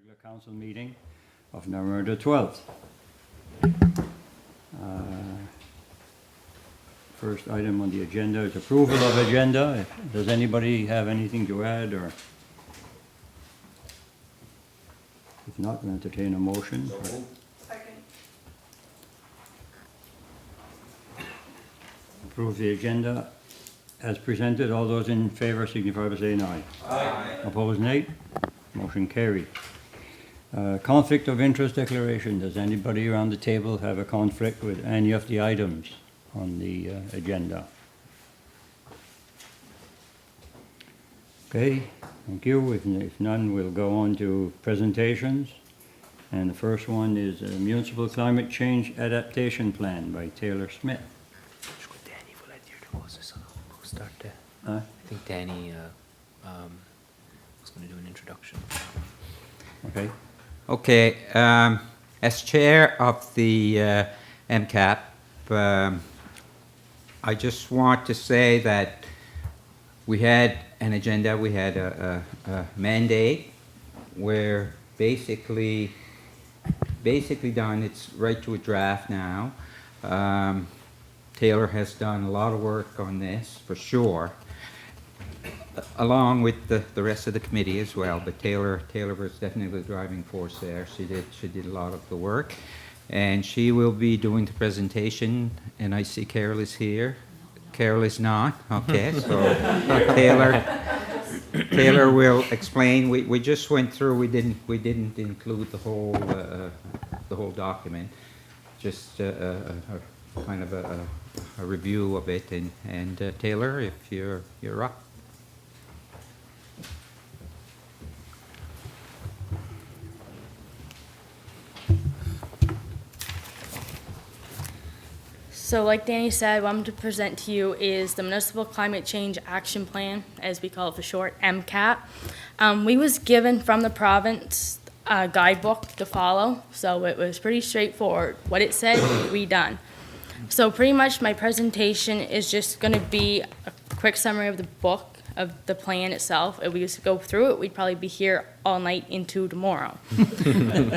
regular council meeting of November the 12th. First item on the agenda is approval of agenda. Does anybody have anything to add, or if not, we'll entertain a motion. Second. Approve the agenda as presented. All those in favor signify by saying aye. Aye. Opposed, nay. Motion carried. Conflict of interest declaration. Does anybody around the table have a conflict with any of the items on the agenda? Okay, thank you. If none, we'll go on to presentations. And the first one is a Municipal Climate Change Adaptation Plan by Tayler Smith. I think Danny was going to do an introduction. Okay. Okay, as chair of the MCAP, I just want to say that we had an agenda, we had a mandate where basically done, it's right to a draft now. Tayler has done a lot of work on this, for sure, along with the rest of the committee as well, but Tayler was definitely the driving force there. She did a lot of the work, and she will be doing the presentation, and I see Carol is here. Carol is not, okay, so Tayler will explain. We just went through, we didn't include the whole document, just kind of a review of it, and Tayler, if you're up. So like Danny said, what I'm to present to you is the Municipal Climate Change Action Plan, as we call it for short, MCAP. We was given from the province a guidebook to follow, so it was pretty straightforward. What it said, we done. So pretty much my presentation is just going to be a quick summary of the book, of the plan itself. If we used to go through it, we'd probably be here all night into tomorrow,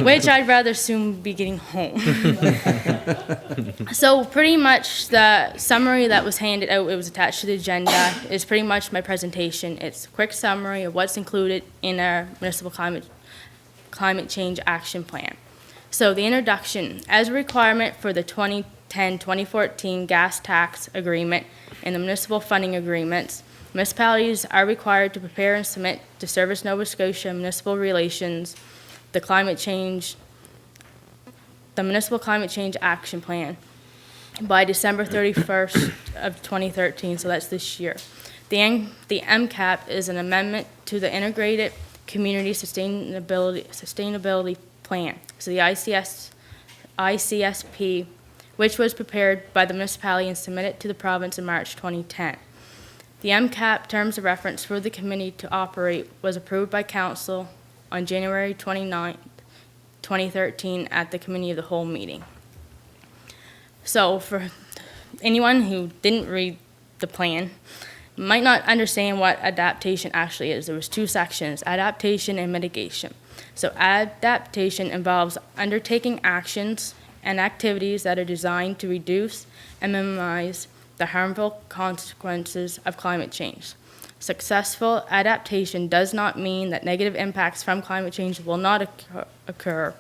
which I'd rather soon be getting home. So pretty much the summary that was handed out, it was attached to the agenda, is pretty much my presentation. It's a quick summary of what's included in our Municipal Climate Change Action Plan. So the introduction, as a requirement for the 2010-2014 gas tax agreement and the municipal funding agreements, municipalities are required to prepare and submit to Service Nova Scotia Municipal Relations the Municipal Climate Change Action Plan by December 31st of 2013, so that's this year. The MCAP is an amendment to the Integrated Community Sustainability Plan, so the ICSP, which was prepared by the municipality and submitted to the province in March 2010. The MCAP terms of reference for the committee to operate was approved by Council on January 29, 2013 at the Committee of the Whole meeting. So for anyone who didn't read the plan, might not understand what adaptation actually is. There was two sections, adaptation and mitigation. So adaptation involves undertaking actions and activities that are designed to reduce and minimize the harmful consequences of climate change. Successful adaptation does not mean that negative impacts from climate change will not occur,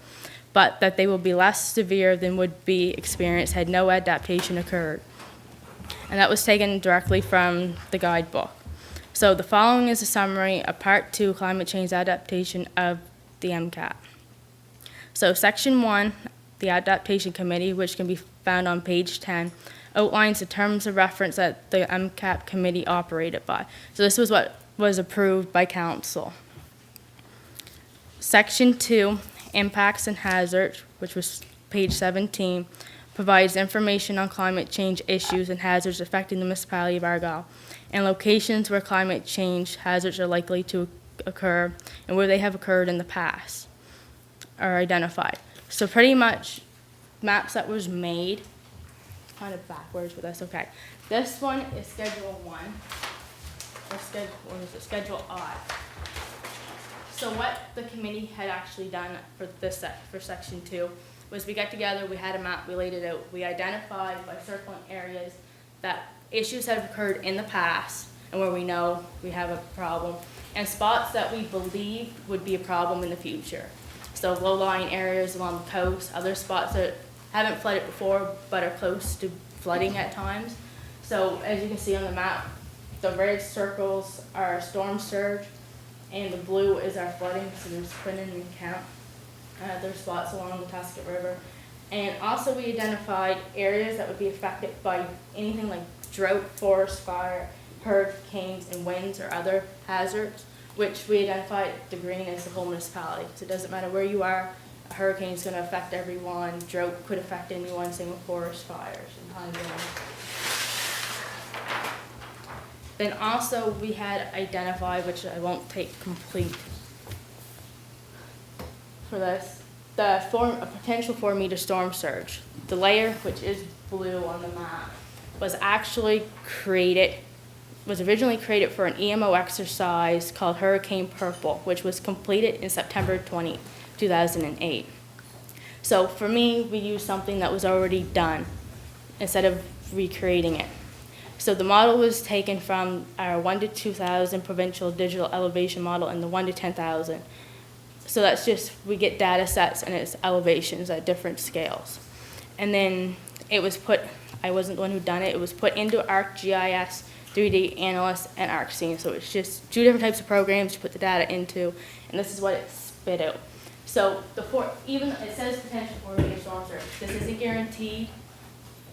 but that they will be less severe than would be experienced had no adaptation occurred. And that was taken directly from the guidebook. So the following is a summary of Part 2 Climate Change Adaptation of the MCAP. So Section 1, the Adaptation Committee, which can be found on page 10, outlines the terms of reference that the MCAP committee operated by. So this was what was approved by Council. Section 2, Impacts and Hazards, which was page 17, provides information on climate change issues and hazards affecting the municipality of Argyle and locations where climate change hazards are likely to occur and where they have occurred in the past are identified. So pretty much maps that was made, kind of backwards, but that's okay. This one is Schedule 1, or Schedule I. So what the committee had actually done for for section 2 was we got together, we had a map, we laid it out, we identified by circling areas that issues have occurred in the past and where we know we have a problem, and spots that we believe would be a problem in the future. So low-lying areas along the coast, other spots that haven't flooded before but are close to flooding at times. So as you can see on the map, the red circles are storm surge, and the blue is our flooding, so there's Quinnen and Count. There's spots along the Tusket River. And also we identified areas that would be affected by anything like drought, forest fire, hurricanes, and winds or other hazards, which we identified the green as the whole municipality. So it doesn't matter where you are, a hurricane is going to affect everyone, drought could affect anyone, same with forest fires and high winds. Then also we had identified, which I won't take complete for this, a potential 4-meter storm surge. The layer, which is blue on the map, was actually originally created for an EMO exercise called Hurricane Purple, which was completed in September 2008. So for me, we used something that was already done instead of recreating it. So the model was taken from our 1 to 2,000 provincial digital elevation model and the 1 to 10,000. So that's just, we get data sets and it's elevations at different scales. And then it was put, I wasn't the one who done it, it was put into ArcGIS, 3D Analyst, and ArcScene. So it's just 2 different types of programs you put the data into, and this is what it spit out. So even it says potential 4-meter storm surge, this isn't guaranteed.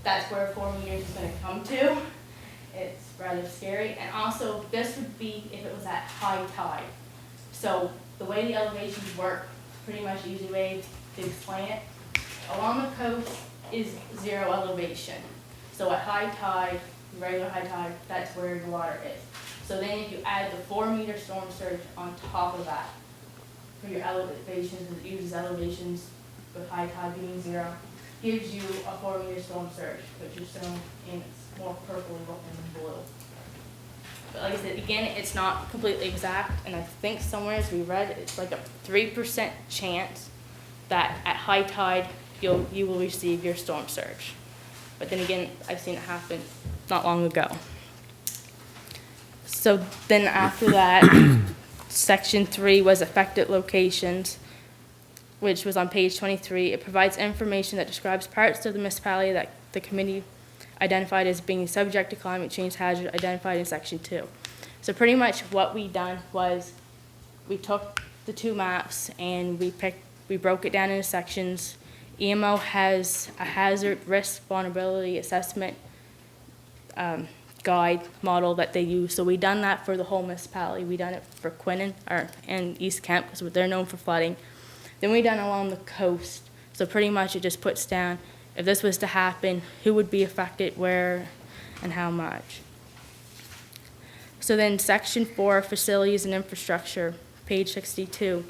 That's where 4 meters is going to come to. It's rather scary. And also, this would be if it was at high tide. So the way the elevations work, pretty much easy way to explain it. Along the coast is 0 elevation. So at high tide, regular high tide, that's where the water is. So then if you add the 4-meter storm surge on top of that, for your elevations, it uses elevations with high tide being 0, gives you a 4-meter storm surge, which is shown in more purple than blue. But like I said, again, it's not completely exact, and I think somewhere as we read, it's like a 3% chance that at high tide you will receive your storm surge. But then again, I've seen it happen not long ago. So then after that, section 3 was affected locations, which was on page 23. It provides information that describes parts of the municipality that the committee identified as being subject to climate change hazard identified in section 2. So pretty much what we done was we took the 2 maps and we broke it down into sections. EMO has a hazard risk vulnerability assessment guide model that they use. So we done that for the whole municipality. We done it for Quinnen and East Kemp because they're known for flooding. Then we done along the coast. So pretty much it just puts down if this was to happen, who would be affected, where, and how much. So then section 4, facilities and infrastructure, page 62,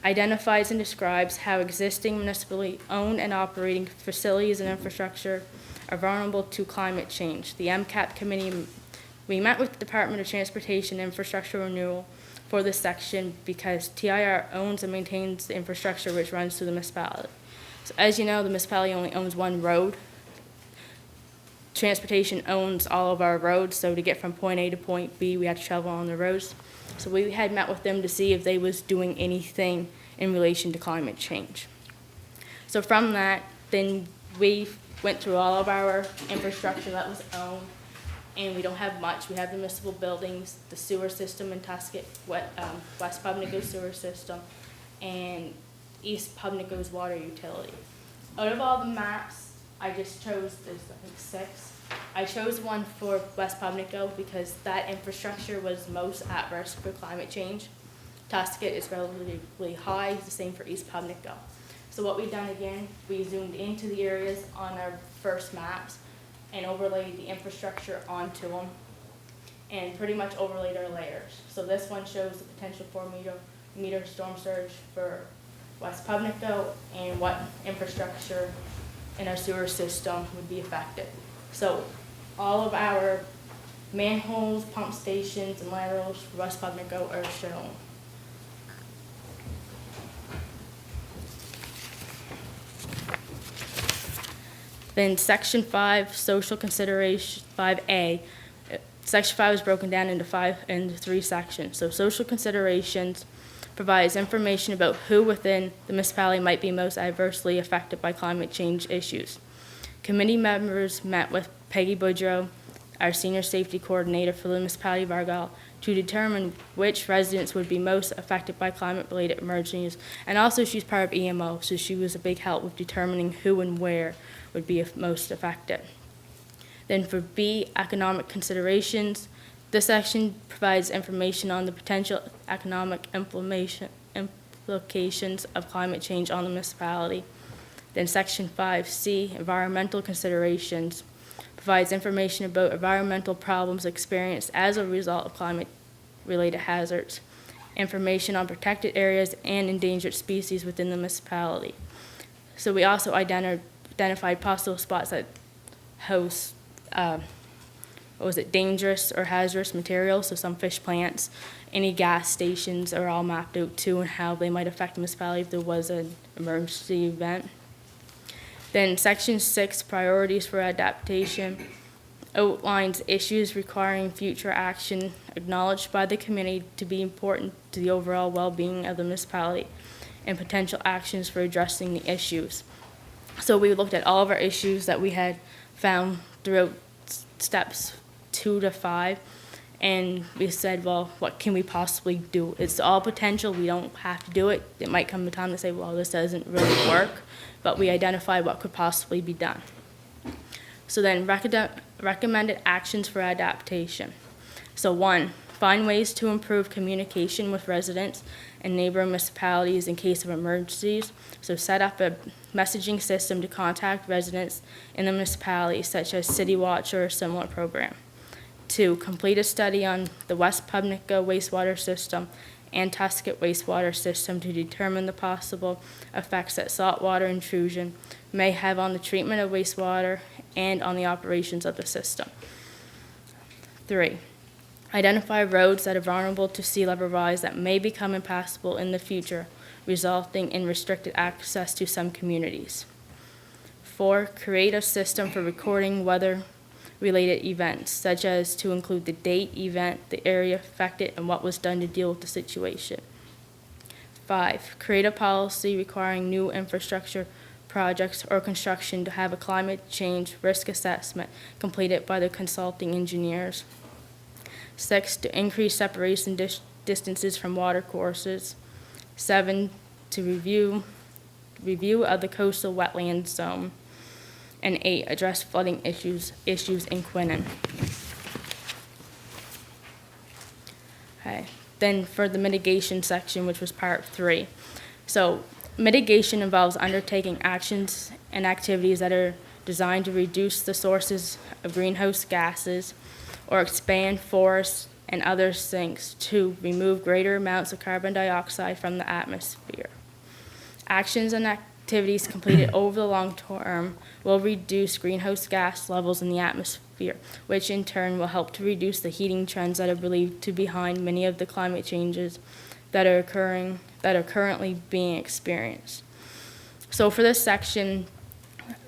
identifies and describes how existing municipally owned and operating facilities and infrastructure are vulnerable to climate change. The MCAP committee, we met with the Department of Transportation Infrastructure Renewal for this section because TIR owns and maintains the infrastructure which runs through the municipality. So as you know, the municipality only owns 1 road. Transportation owns all of our roads, so to get from point A to point B, we had to travel on the roads. So we had met with them to see if they was doing anything in relation to climate change. So from that, then we went through all of our infrastructure that was owned, and we don't have much. We have the municipal buildings, the sewer system in Tusket, West Pubnico's sewer system, and East Pubnico's water utility. Out of all the maps, I just chose, there's I think 6. I chose one for West Pubnico because that infrastructure was most at risk for climate change. Tusket is relatively high, it's the same for East Pubnico. So what we've done again, we zoomed into the areas on our first maps and overlaid the infrastructure onto them and pretty much overlaid our layers. So this one shows the potential 4-meter storm surge for West Pubnico and what infrastructure in our sewer system would be affected. So all of our manholes, pump stations, and laterals for West Pubnico are shown. Then section 5, social consideration, 5A, section 5 is broken down into 3 sections. So social considerations provides information about who within the municipality might be most adversely affected by climate change issues. Committee members met with Peggy Boudreau, our senior safety coordinator for the municipality of Argyle, to determine which residents would be most affected by climate-related emergencies. And also she's part of EMO, so she was a big help with determining who and where would be most affected. Then for B, economic considerations, this section provides information on the potential economic implications of climate change on the municipality. Then section 5C, environmental considerations, provides information about environmental problems experienced as a result of climate-related hazards, information on protected areas and endangered species within the municipality. So we also identified possible spots that host dangerous or hazardous materials, so some fish plants, any gas stations are all mapped out too, and how they might affect the municipality if there was an emergency event. Then section 6, priorities for adaptation, outlines issues requiring future action acknowledged by the committee to be important to the overall well-being of the municipality, and potential actions for addressing the issues. So we looked at all of our issues that we had found throughout steps 2 to 5, and we said, well, what can we possibly do? It's all potential. We don't have to do it. It might come a time to say, well, this doesn't really work, but we identified what could possibly be done. So then recommended actions for adaptation. So 1, find ways to improve communication with residents and neighboring municipalities in case of emergencies. So set up a messaging system to contact residents in the municipality, such as City Watch or a similar program. 2, complete a study on the West Pubnica wastewater system and Tuscott wastewater system to determine the possible effects that saltwater intrusion may have on the treatment of wastewater and on the operations of the system. 3, identify roads that are vulnerable to sea level rise that may become impassable in the future, resulting in restricted access to some communities. 4, create a system for recording weather-related events, such as to include the date, event, the area affected, and what was done to deal with the situation. 5, create a policy requiring new infrastructure projects or construction to have a climate change risk assessment completed by the consulting engineers. 6, to increase separation distances from water courses. 7, to review of the coastal wetland zone. And 8, address flooding issues in Quinnen. Okay. Then for the mitigation section, which was part 3. So mitigation involves undertaking actions and activities that are designed to reduce the sources of greenhouse gases or expand forests and other sinks to remove greater amounts of carbon dioxide from the atmosphere. Actions and activities completed over the long term will reduce greenhouse gas levels in the atmosphere, which in turn will help to reduce the heating trends that are believed to be behind many of the climate changes that are currently being experienced. So for this section,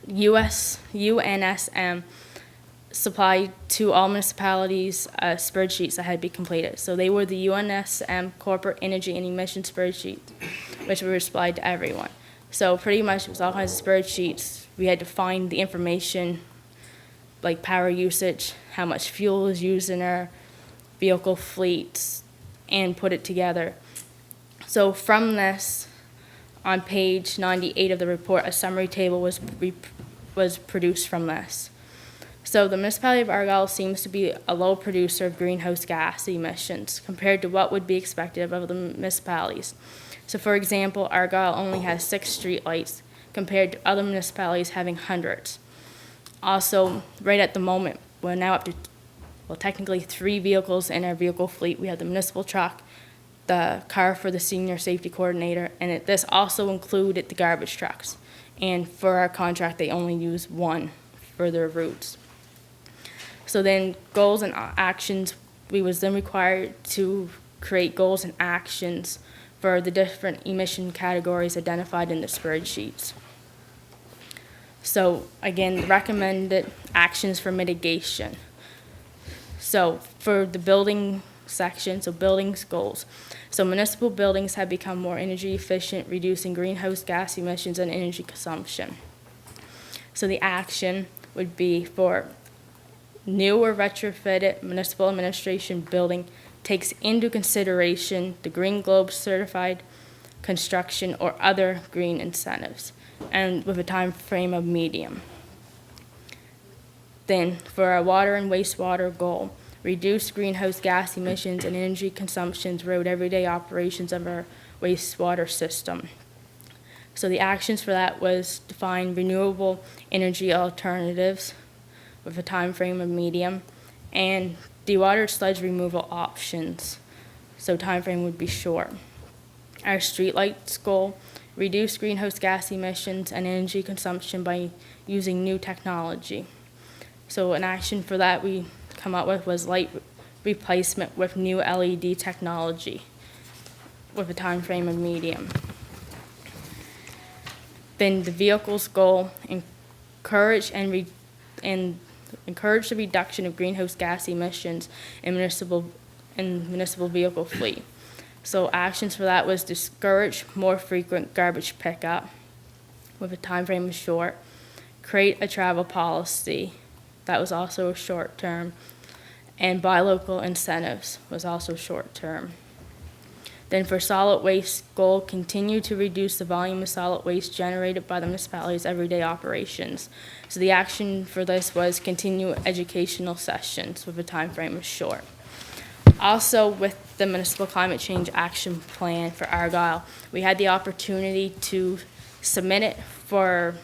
UNSM supplied to all municipalities spreadsheets that had to be completed. So they were the UNSM Corporate Energy and Emission Spreadsheets, which were supplied to everyone. So pretty much it was all kinds of spreadsheets. We had to find the information like power usage, how much fuel is used in our vehicle fleets, and put it together. So from this, on page 98 of the report, a summary table was produced from this. So the municipality of Argyle seems to be a low producer of greenhouse gas emissions compared to what would be expected of the municipalities. So for example, Argyle only has 6 streetlights compared to other municipalities having hundreds. Also, right at the moment, we're now up to, well, technically 3 vehicles in our vehicle fleet. We have the municipal truck, the car for the senior safety coordinator, and this also included the garbage trucks. And for our contract, they only use 1 for their routes. So then goals and actions, we was then required to create goals and actions for the different emission categories identified in the spreadsheets. So again, the recommended actions for mitigation. So for the building section, so buildings goals. So municipal buildings have become more energy efficient, reducing greenhouse gas emissions and energy consumption. So the action would be for new or retrofitted municipal administration building takes into consideration the Green Globe certified construction or other green incentives, and with a time frame of medium. Then for our water and wastewater goal, reduce greenhouse gas emissions and energy consumption throughout everyday operations of our wastewater system. So the actions for that was define renewable energy alternatives with a time frame of medium, and dewatered sludge removal options. So time frame would be short. Our streetlights goal, reduce greenhouse gas emissions and energy consumption by using new technology. So an action for that we come up with was light replacement with new LED technology with a time frame of medium. Then the vehicles goal, encourage the reduction of greenhouse gas emissions in municipal vehicle fleet. So actions for that was discourage more frequent garbage pickup with a time frame of short, create a travel policy, that was also a short term, and buy local incentives was also short term. Then for solid waste goal, continue to reduce the volume of solid waste generated by the municipality's everyday operations. So the action for this was continue educational sessions with a time frame of short. Also, with the Municipal Climate Change Action Plan for Argyle, we had the opportunity to submit the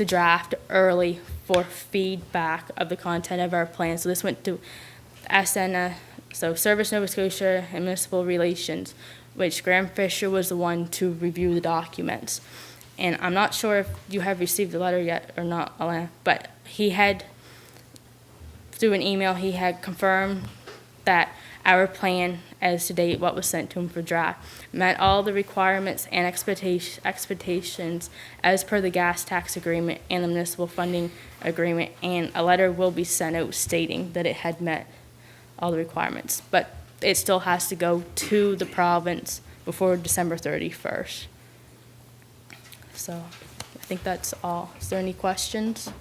draft early for feedback of the content of our plan. So this went to SNA, so Service Nova Scotia and Municipal Relations, which Graham Fisher was the one to review the documents. And I'm not sure if you have received the letter yet or not, Alana, but he had, through an email, he had confirmed that our plan, as to date, what was sent to him for draft, met all the requirements and expectations as per the gas tax agreement and the municipal funding agreement, and a letter will be sent out stating that it had met all the requirements. But it still has to go to the province before December 31st. So I think that's all. Is there any questions?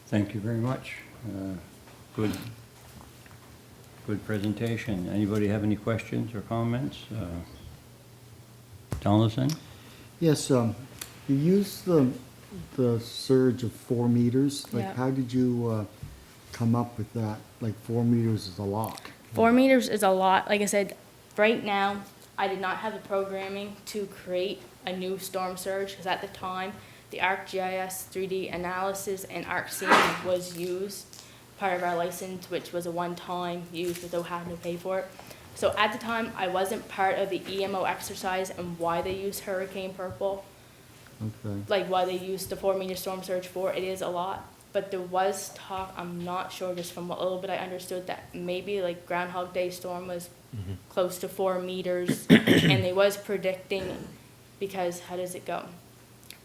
Thank you very much. Good presentation. Anybody have any questions or comments? Donaldson? Yes, you used the surge of 4 meters. Like, Yeah. how did you come up with that? Like, 4 meters is a lot. 4 meters is a lot. Like I said, right now, I did not have the programming to create a new storm surge, because at the time, the ArcGIS 3D analysis and ArcSeam was used, part of our license, which was a one-time use without having to pay for it. So at the time, I wasn't part of the EMO exercise and why they used Hurricane Purple, Okay. like why they used the 4 meter storm surge for. It is a lot, but there was talk, I'm not sure, just from what little bit I understood, that maybe like Groundhog Day storm was close to 4 meters, and they was predicting, because how does it go?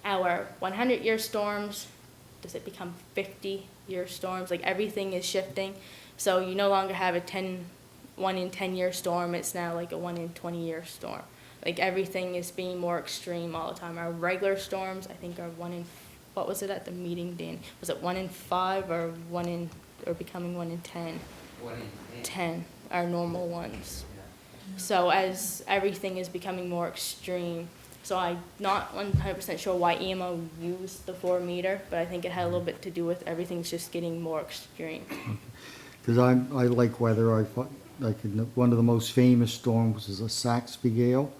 Our 100-year storms, does it become 50-year storms? Like everything is shifting, so you no longer have a 1 in 10-year storm. It's now like a 1 in 20-year storm. Like everything is being more extreme all the time. Our regular storms, I think, are 1 in, what was it at the meeting, Dan? Was it 1 in 5 or becoming 1 in 10? 1 in 10 are normal ones. So as everything is becoming more extreme, so I'm not 100% sure why EMO used the 4 meter, but I think it had a little bit to do with everything's just getting more extreme. Because I like weather. I thought, like, one of the most famous storms was a Saxby gale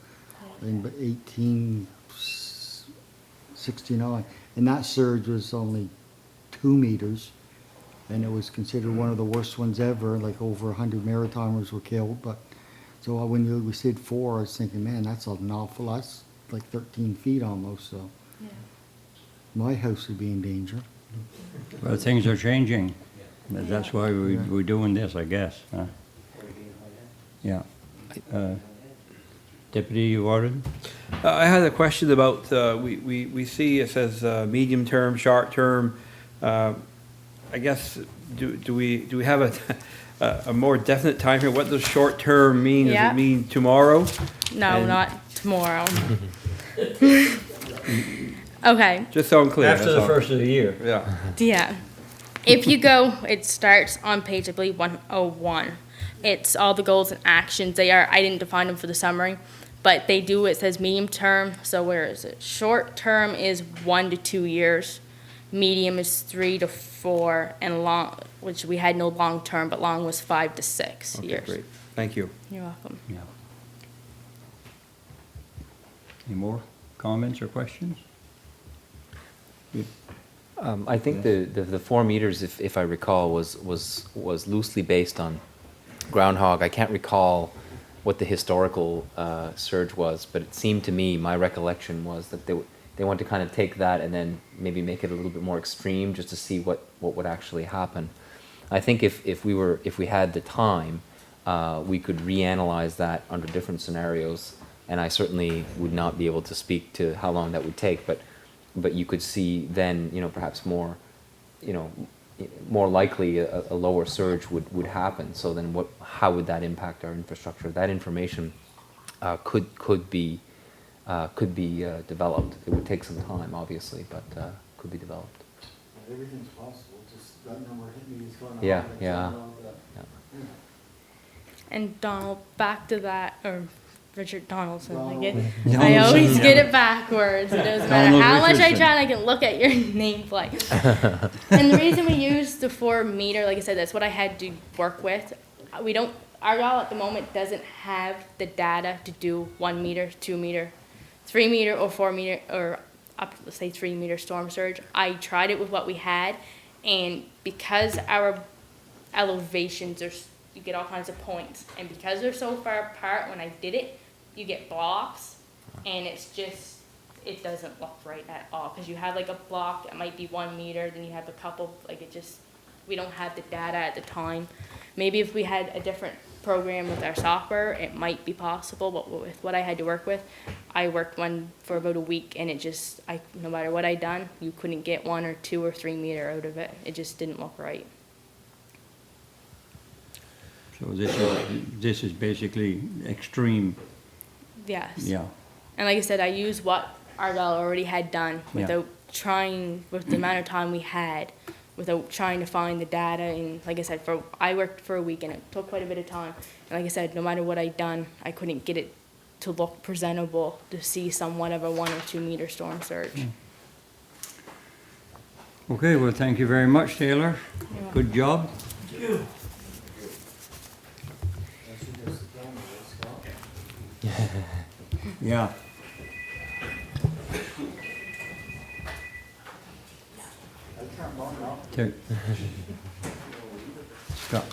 in 1869. And that surge was only 2 meters. And it was considered one of the worst ones ever. Like over 100 Maritimers were killed. But so when we said 4, I was thinking, man, that's an awful lot. That's like 13 feet almost. So Yeah. my house would be in danger. Well, things are changing. That's why we're doing this, I guess. Huh? Yeah. Deputy Warden? I had a question about, we see it says medium term, short term. I guess, do we have a more definite time here? What does short term mean? Does Yeah. it mean tomorrow? No, And- not tomorrow. Okay, Just so I'm clear. After that's the all. first of the year. Yeah. yeah. If you go, it starts on page, I believe, 101. It's all the goals and actions. I didn't define them for the summary, but they do, it says medium term, so where is it? Short term is 1 to 2 years, medium is 3 to 4, and long, which we had no long term, but long was 5 to 6 Okay, years. great. Thank you. You're welcome. Yeah. Any more comments or questions? I think the 4 meters, if I recall, was loosely based on groundhog. I can't recall what the historical surge was, but it seemed to me, my recollection was that they want to kind of take that and then maybe make it a little bit more extreme just to see what would actually happen. I think if we had the time, we could reanalyze that under different scenarios, and I certainly would not be able to speak to how long that would take, but you could see then, perhaps more, more likely a lower surge would happen. So then how would that impact our infrastructure? That information could be developed. It would take some time, obviously, but could be developed. Everything's possible, just that number hit me is going on. Yeah, yeah. And Donald, back to that, or Richard Donaldson, I Donaldson, always yeah. get it backwards. It doesn't matter Donald how much I Richardson. try, and I can look at your nameplate. And the reason we use the 4 meter, like I said, that's what I had to work with. Argyle at the moment doesn't have the data to do 1 meter, 2 meter, 3 meter, or 4 meter, or up to, let's say, 3 meter storm surge. I tried it with what we had, and because our elevations are, you get all kinds of points, and because they're so far apart, when I did it, you get blocks, and it's just, it doesn't look right at all, because you have like a block that might be 1 meter, then you have a couple, like it just, we don't have the data at the time. Maybe if we had a different program with our software, it might be possible, but with what I had to work with, I worked one for about a week, and it just, no matter what I done, you couldn't get 1 or 2 or 3 meter out of it. It just didn't look right. So this is basically extreme, Yes. yeah. And like I said, I used what Argyle already had done Yeah. without trying, with the amount of time we had, without trying to find the data. And like I said, I worked for a week, and it took quite a bit of time. And like I said, no matter what I'd done, I couldn't get it to look presentable to see somewhat of a 1 or 2 meter storm surge. Okay, well, thank you very much, Taylor. Good job. Yeah. Take- Scott.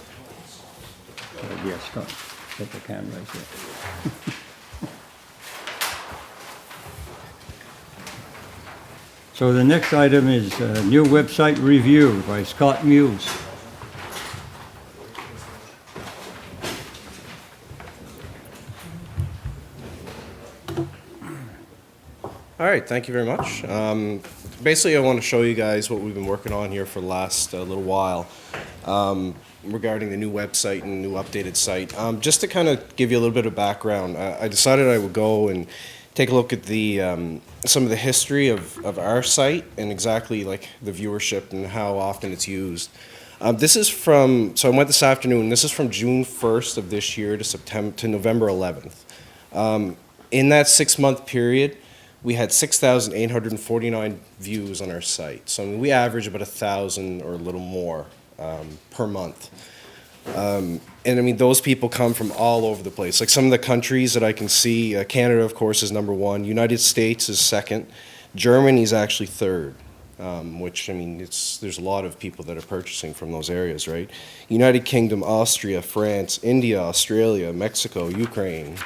Yeah, Scott, get the camera right there. So the next item is new website review by Scott Muise. All right, thank you very much. Basically, I want to show you guys what we've been working on here for the last little while regarding the new website and new updated site. Just to kind of give you a little bit of background, I decided I would go and take a look at the some of the history of our site and exactly like the viewership and how often it's used. This is from, so I went this afternoon, this is from June 1st of this year to November 11th. In that 6-month period, we had 6,849 views on our site. So I mean, we average about 1,000 or a little more per month. And I mean, those people come from all over the place. Like some of the countries that I can see, Canada, of course, is #1. United States is 2nd. Germany is actually 3rd, which, I mean, there's a lot of people that are purchasing from those areas, right? United Kingdom, Austria, France, India, Australia, Mexico, Ukraine,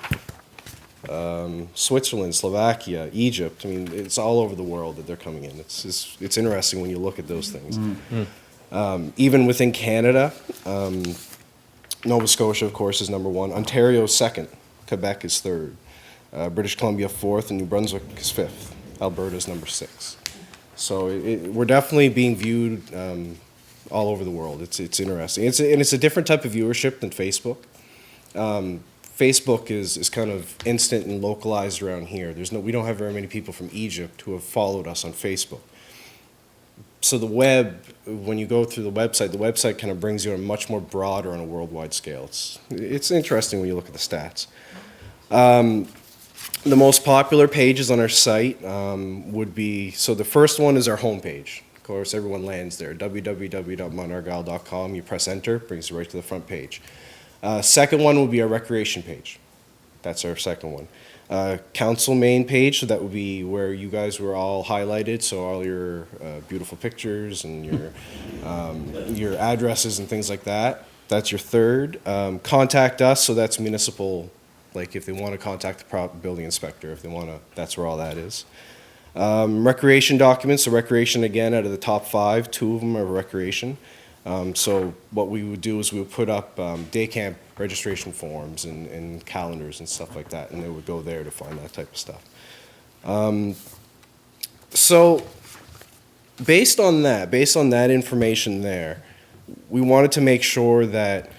Switzerland, Slovakia, Egypt. I mean, it's all over the world that they're coming in. It's interesting when you look at those things. Even within Canada, Nova Scotia, of course, is #1. Ontario is 2nd. Quebec is 3rd. British Columbia 4th, and New Brunswick is 5th. Alberta's number 6. So we're definitely being viewed all over the world. It's interesting. It's a different type of viewership than Facebook. Facebook is kind of instant and localized around here. We don't have very many people from Egypt who have followed us on Facebook. So the web, when you go through the website kind of brings you on much more broader on a worldwide scale. It's interesting when you look at the stats. The most popular pages on our site would be, so the first one is our homepage. Of course, everyone lands there, www.montargyle.com. You press enter, brings you right to the front page. Second one would be our recreation page. That's our second one. Council main page, so that would be where you guys were all highlighted, so all your beautiful pictures and your addresses and things like that. That's your third. Contact us, so that's municipal, like if they want to contact the building inspector, if they want to, that's where all that is. Recreation documents, so recreation again, out of the top 5, 2 of them are recreation. So what we would do is we would put up day camp registration forms and calendars and stuff like that, and they would go there to find that type of stuff. So based on that information there, we wanted to make sure that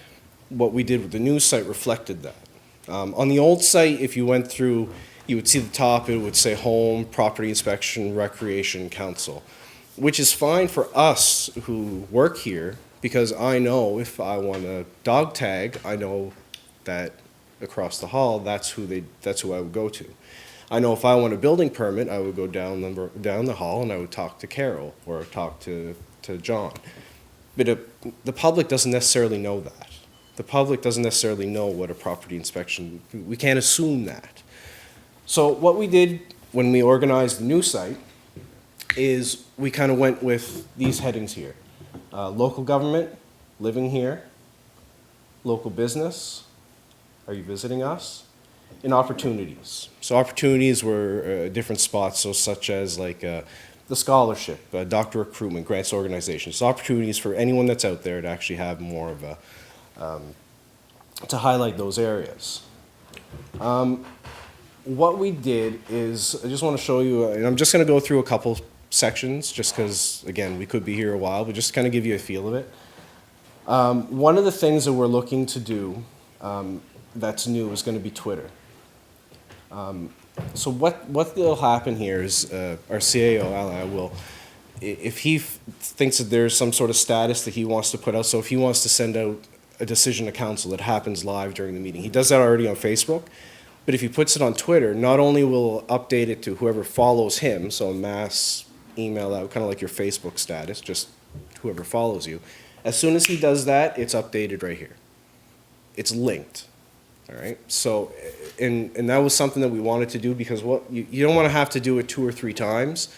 what we did with the new site reflected that. On the old site, if you went through, you would see the top, it would say home, property inspection, recreation, council, which is fine for us who work here, because I know if I want a dog tag, I know that across the hall, that's who I would go to. I know if I want a building permit, I would go down the hall and I would talk to Carol or talk to John. But the public doesn't necessarily know that. The public doesn't necessarily know what a property inspection, we can't assume that. So what we did when we organized the new site is we kind of went with these headings here. Local government, living here. Local business, are you visiting us? And opportunities. So opportunities were different spots, so such as like the scholarship, doctor recruitment, grants organizations. So opportunities for anyone that's out there to actually have more of a, to highlight those areas. What we did is, I just want to show you, and I'm just going to go through a couple sections, just because, again, we could be here a while, but just kind of give you a feel of it. One of the things that we're looking to do that's new is going to be Twitter. So what will happen here is our CAO, Alan, will, if he thinks that there's some sort of status that he wants to put out, so if he wants to send out a decision to council that happens live during the meeting, he does that already on Facebook. But if he puts it on Twitter, not only will update it to whoever follows him, so a mass email out, kind of like your Facebook status, just whoever follows you. As soon as he does that, it's updated right here. It's linked, all right? So, and that was something that we wanted to do because what you don't want to have to do it 2 or 3 times.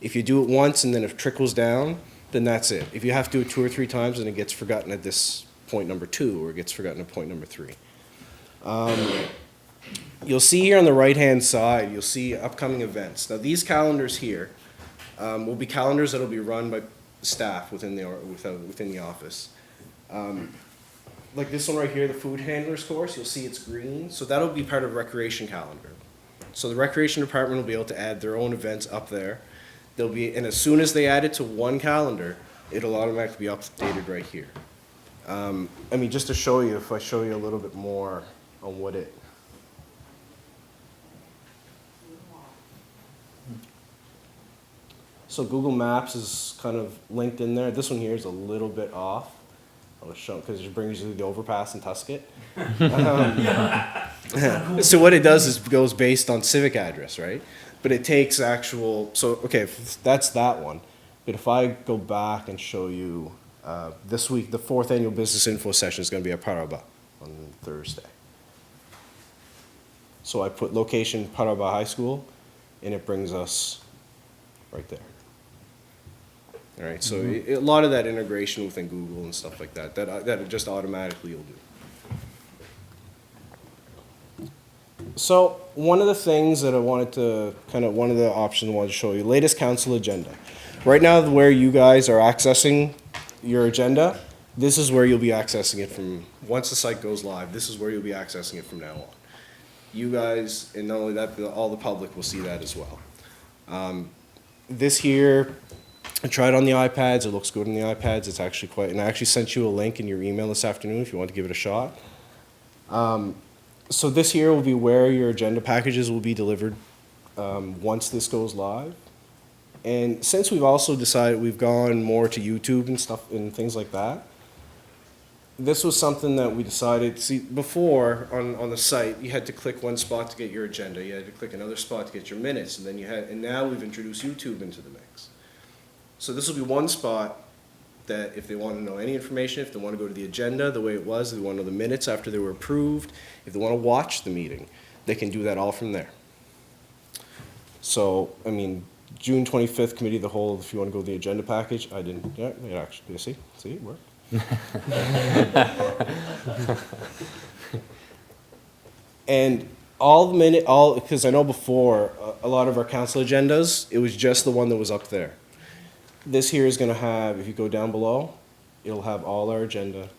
If you do it once and then it trickles down, then that's it. If you have to do it 2 or 3 times and it gets forgotten at this point number 2 or it gets forgotten at point number 3. You'll see here on the right-hand side, you'll see upcoming events. Now, these calendars here will be calendars that will be run by staff within the office. Like this one right here, the food handlers course, you'll see it's green. So that'll be part of recreation calendar. So the recreation department will be able to add their own events up there. And as soon as they add it to one calendar, it'll automatically be updated right here. I mean, just to show you, if I show you a little bit more on what it. So Google Maps is kind of linked in there. This one here is a little bit off. I'll show because it brings you to the overpass in Tuscott. So what it does is it goes based on civic address, right? But it takes actual, so okay, that's that one. But if I go back and show you this week, the 4th annual business info session is going to be at Paraba on Thursday. So I put location Paraba High School, and it brings us right there. All right, so a lot of that integration within Google and stuff like that, that just automatically will do. So one of the things that I wanted to one of the options I wanted to show you, latest council agenda. Right now, where you guys are accessing your agenda, this is where you'll be accessing it from, once the site goes live, this is where you'll be accessing it from now You guys, and not only that, but all the public will see that as well. This here, I tried on the iPads. It looks good on the iPads. It's actually quite, and I actually sent you a link in your email this afternoon if you want to give it a shot. So this here will be where your agenda packages will be delivered once this goes live. And since we've also decided we've gone more to YouTube and stuff and things like that, this was something that we decided, see, before on the site, you had to click one spot to get your agenda, you had to click another spot to get your minutes, and then and now we've introduced YouTube into the mix. So this will be one spot that if they want to know any information, if they want to go to the agenda the way it was, if they want to know the minutes after they were approved, if they want to watch the meeting, they can do that all from there. So, I mean, June 25th, Committee of the Whole, if you want to go to the agenda package, I didn't, yeah, it actually, you see, it worked. And because I know before, a lot of our council agendas, it was just the one that was up there. This here is going to have, if you go down below, it'll have all our agenda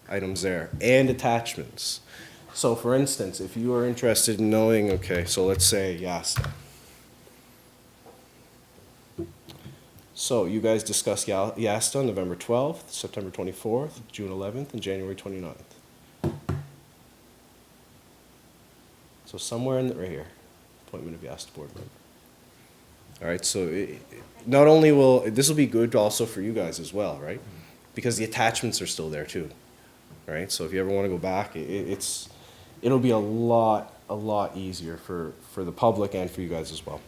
items there and attachments. So for instance, if you are interested in knowing, okay, so let's say YASTA. So you guys discussed YASTA on November 12th, September 24th, June 11th, and January 29th. So somewhere in right here, appointment of YASTA board member. All right, so not only this will be good also for you guys as well, right? Because the attachments are still there too, right? So if you ever want to go back, it'll be a lot easier for the public and for you guys as well.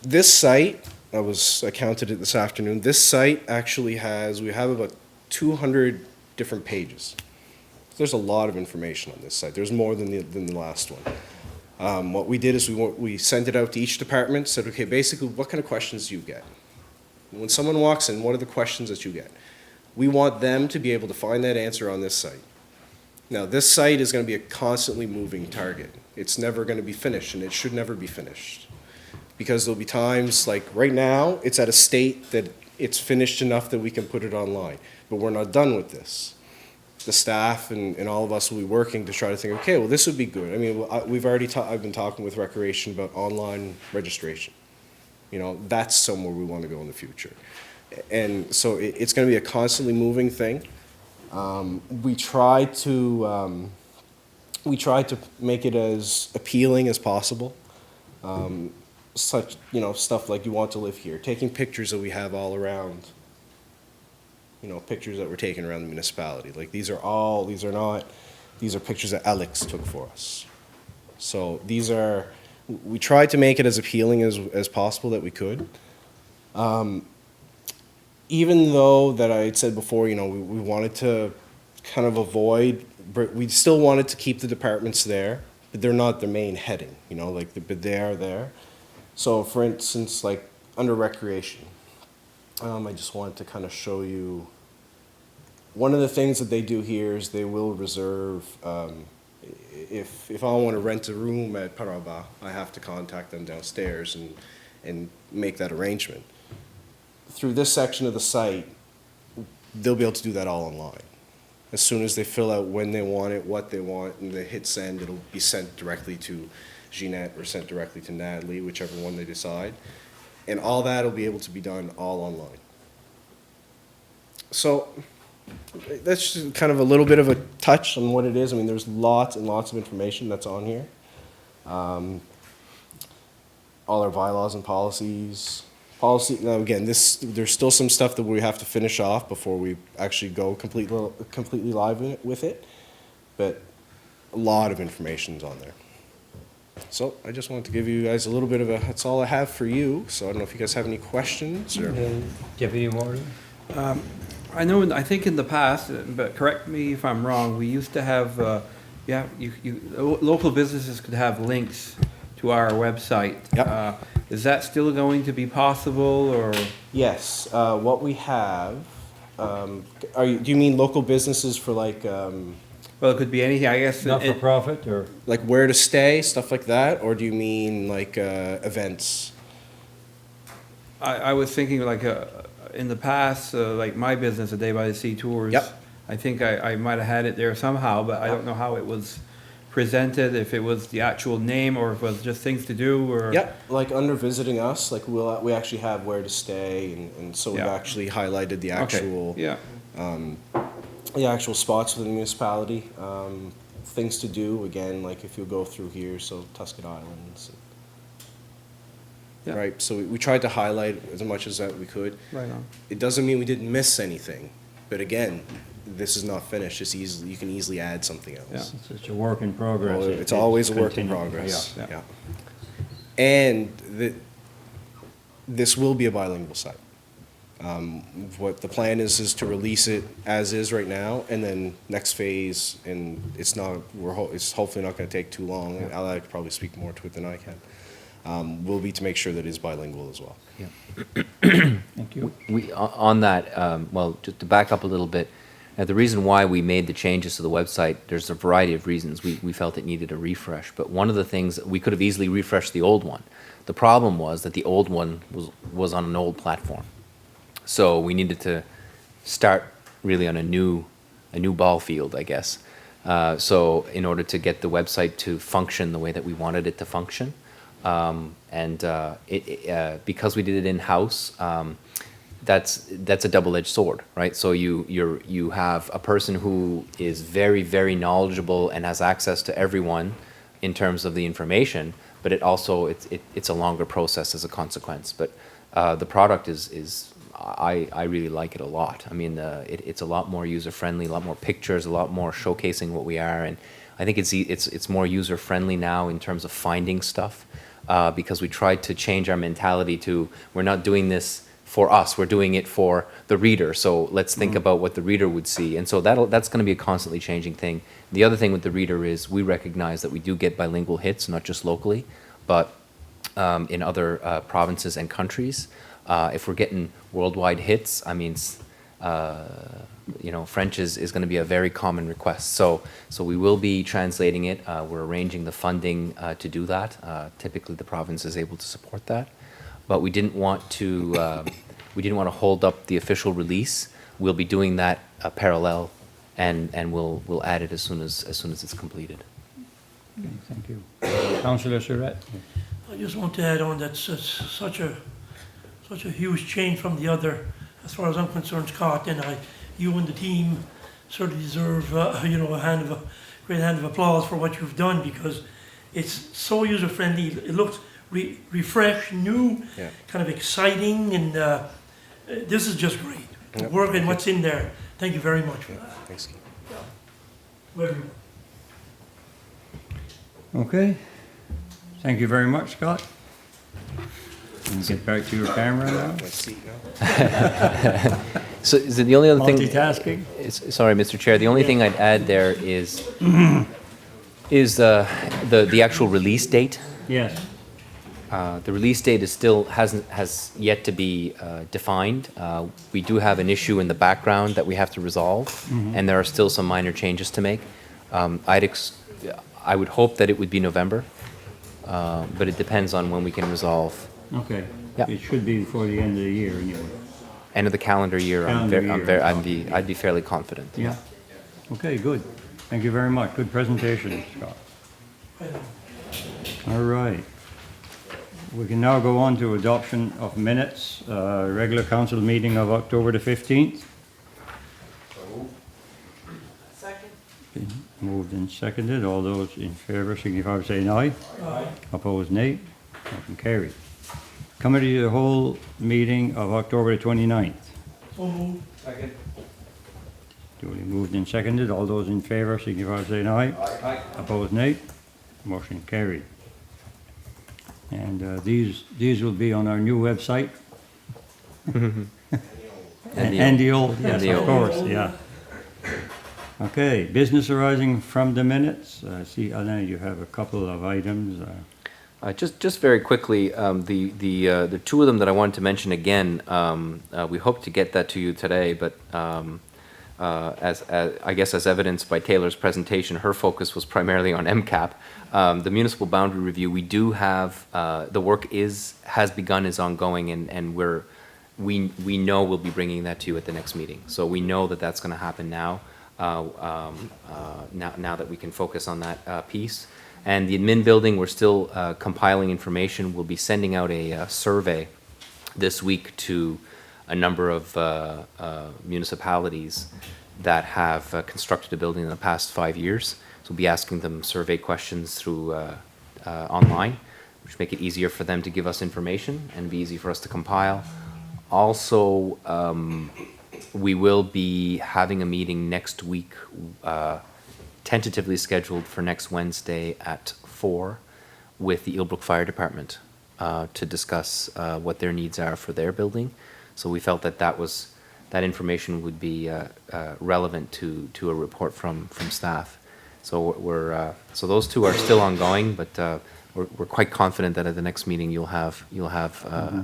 This site, I counted it this afternoon, this site actually we have about 200 different pages. There's a lot of information on this site. There's more than the last one. What we did is we sent it out to each department, said, okay, basically, what kind of questions do you get? When someone walks in, what are the questions that you get? We want them to be able to find that answer on this site. Now, this site is going to be a constantly moving target. It's never going to be finished, and it should never be finished. Because there'll be times, like right now, it's at a state that it's finished enough that we can put it online. But we're not done with this. The staff and all of us will be working to try to think, okay, well, this would be good. I mean, I've been talking with Recreation about online registration. You know, that's somewhere we want to go in the future. And so it's going to be a constantly moving thing. We try to make it as appealing as possible. Such, stuff like you want to live here, taking pictures that we have all around, pictures that were taken around the municipality. Like these are pictures that Alex took for us. So we tried to make it as appealing as possible that we could. Even though that I had said before, we wanted to kind of avoid, but we still wanted to keep the departments there, but they're not their main heading, but they are there. So for instance, like under recreation, I just wanted to kind of show you, one of the things that they do here is they will reserve, if I want to rent a room at Paraba, I have to contact them downstairs and make that arrangement. Through this section of the site, they'll be able to do that all online. As soon as they fill out when they want it, what they want, and they hit send, it'll be sent directly to Jeanette or sent directly to Natalie, whichever one they decide. And all that will be able to be done all online. So that's just kind of a little bit of a touch on what it is. I mean, there's lots and lots of information that's on here. All our bylaws and policies. Now again, there's still some stuff that we have to finish off before we actually go completely live with it. But a lot of information's on there. So I just wanted to give you guys a little bit of that's all I have for you. So I don't know if you guys have any questions or. Deputy Warden? I think in the past, but correct me if I'm wrong, we used to have, local businesses could have links to our website. Yep. Is that still going to be possible, or? Yes, what we have, do you mean local businesses for like, Well, it could be anything, I guess. Not for profit, or? like where to stay, stuff like that, or do you mean like events? I was thinking like in the past, like my business, A Day by the Sea Tours. Yep. I think I might have had it there somehow, but I don't know how it was presented, if it was the actual name or if it was just things to do or. Yep, like under visiting us, like we actually have where to stay, and so we've Yeah. actually highlighted the Okay, actual yeah, the actual spots within the municipality, things to do. Again, like if you go through here, so Tuscan Islands. Yeah. Right, so we tried to highlight as much as that we could. right on. It doesn't mean we didn't miss anything, but again, this is not finished. Yeah. You can easily add something else. It's a work in progress. Well, it's always a work in continuing. progress. Yeah. Yeah. And this will be a bilingual site. What the plan is to release it as is right now, and then next phase, and it's hopefully not going to take too long. I'll probably speak more to it than I can. Will be to make sure that it is bilingual as well. Thank you. On that, well, just to back up a little bit, the reason why we made the changes to the website, there's a variety of reasons. We felt it needed a refresh, but one of the things, we could have easily refreshed the old one. The problem was that the old one was on an old platform. So we needed to start really on a new ball field, I guess. So in order to get the website to function the way that we wanted it to function, because we did it in-house, that's a double-edged sword, right? So you have a person who is very, very knowledgeable and has access to everyone in terms of the information, but it's a longer process as a consequence. But the product I really like it a lot. I mean, it's a lot more user-friendly, a lot more pictures, a lot more showcasing what we are, and I think it's more user-friendly now in terms of finding stuff, because we tried to change our mentality to, we're not doing this for us, we're doing it for the reader, so let's think about what the reader would see. And so that's going to be a constantly changing thing. The other thing with the reader is we recognize that we do get bilingual hits, not just locally, but in other provinces and countries. If we're getting worldwide hits, I mean, French is going to be a very common request. So we will be translating it. We're arranging the funding to do that. Typically, the province is able to support that, but we didn't want to hold up the official release. We'll be doing that parallel, and we'll add it as soon as it's completed. Okay, thank you. Councillor Surratt? I just want to add on that such a huge change from the other, as far as I'm concerned, Scott, and you and the team certainly deserve, a great hand of applause for what you've done, because it's so user friendly. It looks refreshed, new, Yeah. kind of exciting, and this is just great. The Yep. work and what's in there. Thank you very much for that. Thanks, Keith. Very much. Okay. Thank you very much, Scott. Can you get back to your camera now? My seat now. So is it the only other thing? Multitasking? Sorry, Mr. Chair. The only thing I'd add there is the actual release date. Yes. The release date has yet to be defined. We do have an issue in the background that we have to resolve, and there are still some minor changes to make. I would hope that it would be November, but it depends on when we can resolve. Okay. Yeah. It should be before the end of the year anyway. End of the calendar year. I'd be fairly confident. Yeah. Okay, good. Thank you very much. Good presentation, Scott. All right. We can now go on to adoption of minutes, regular council meeting of October the 15th. Been moved and seconded. All those in favour signify by saying aye. Aye. Opposed, nay. Motion carried. Committee of the whole meeting of October the 29th. So moved. Duly moved and seconded. All those in favour signify by saying aye. Aye. Opposed, nay. Motion carried. And these will be on our new website. And the old, yes, the of old. course, yeah. Okay, business arising from the minutes. I see, Alain, you have a couple of items. Just very quickly, the two of them that I wanted to mention again, we hope to get that to you today, but as I guess as evidenced by Taylor's presentation, her focus was primarily on MCAP. The municipal boundary review, we do have, the work has begun, is ongoing, and we know we'll be bringing that to you at the next meeting. So we know that that's going to happen now. now that we can focus on that piece. And the admin building, we're still compiling information. We'll be sending out a survey this week to a number of municipalities that have constructed a building in the past 5 years. So we'll be asking them survey questions through online, which make it easier for them to give us information and be easy for us to compile. Also, we will be having a meeting next week, tentatively scheduled for next Wednesday at 4 with the Ilbrook Fire Department to discuss what their needs are for their building. So we felt that that information would be relevant to a report from staff. So so those two are still ongoing, but we're quite confident that at the next meeting you'll have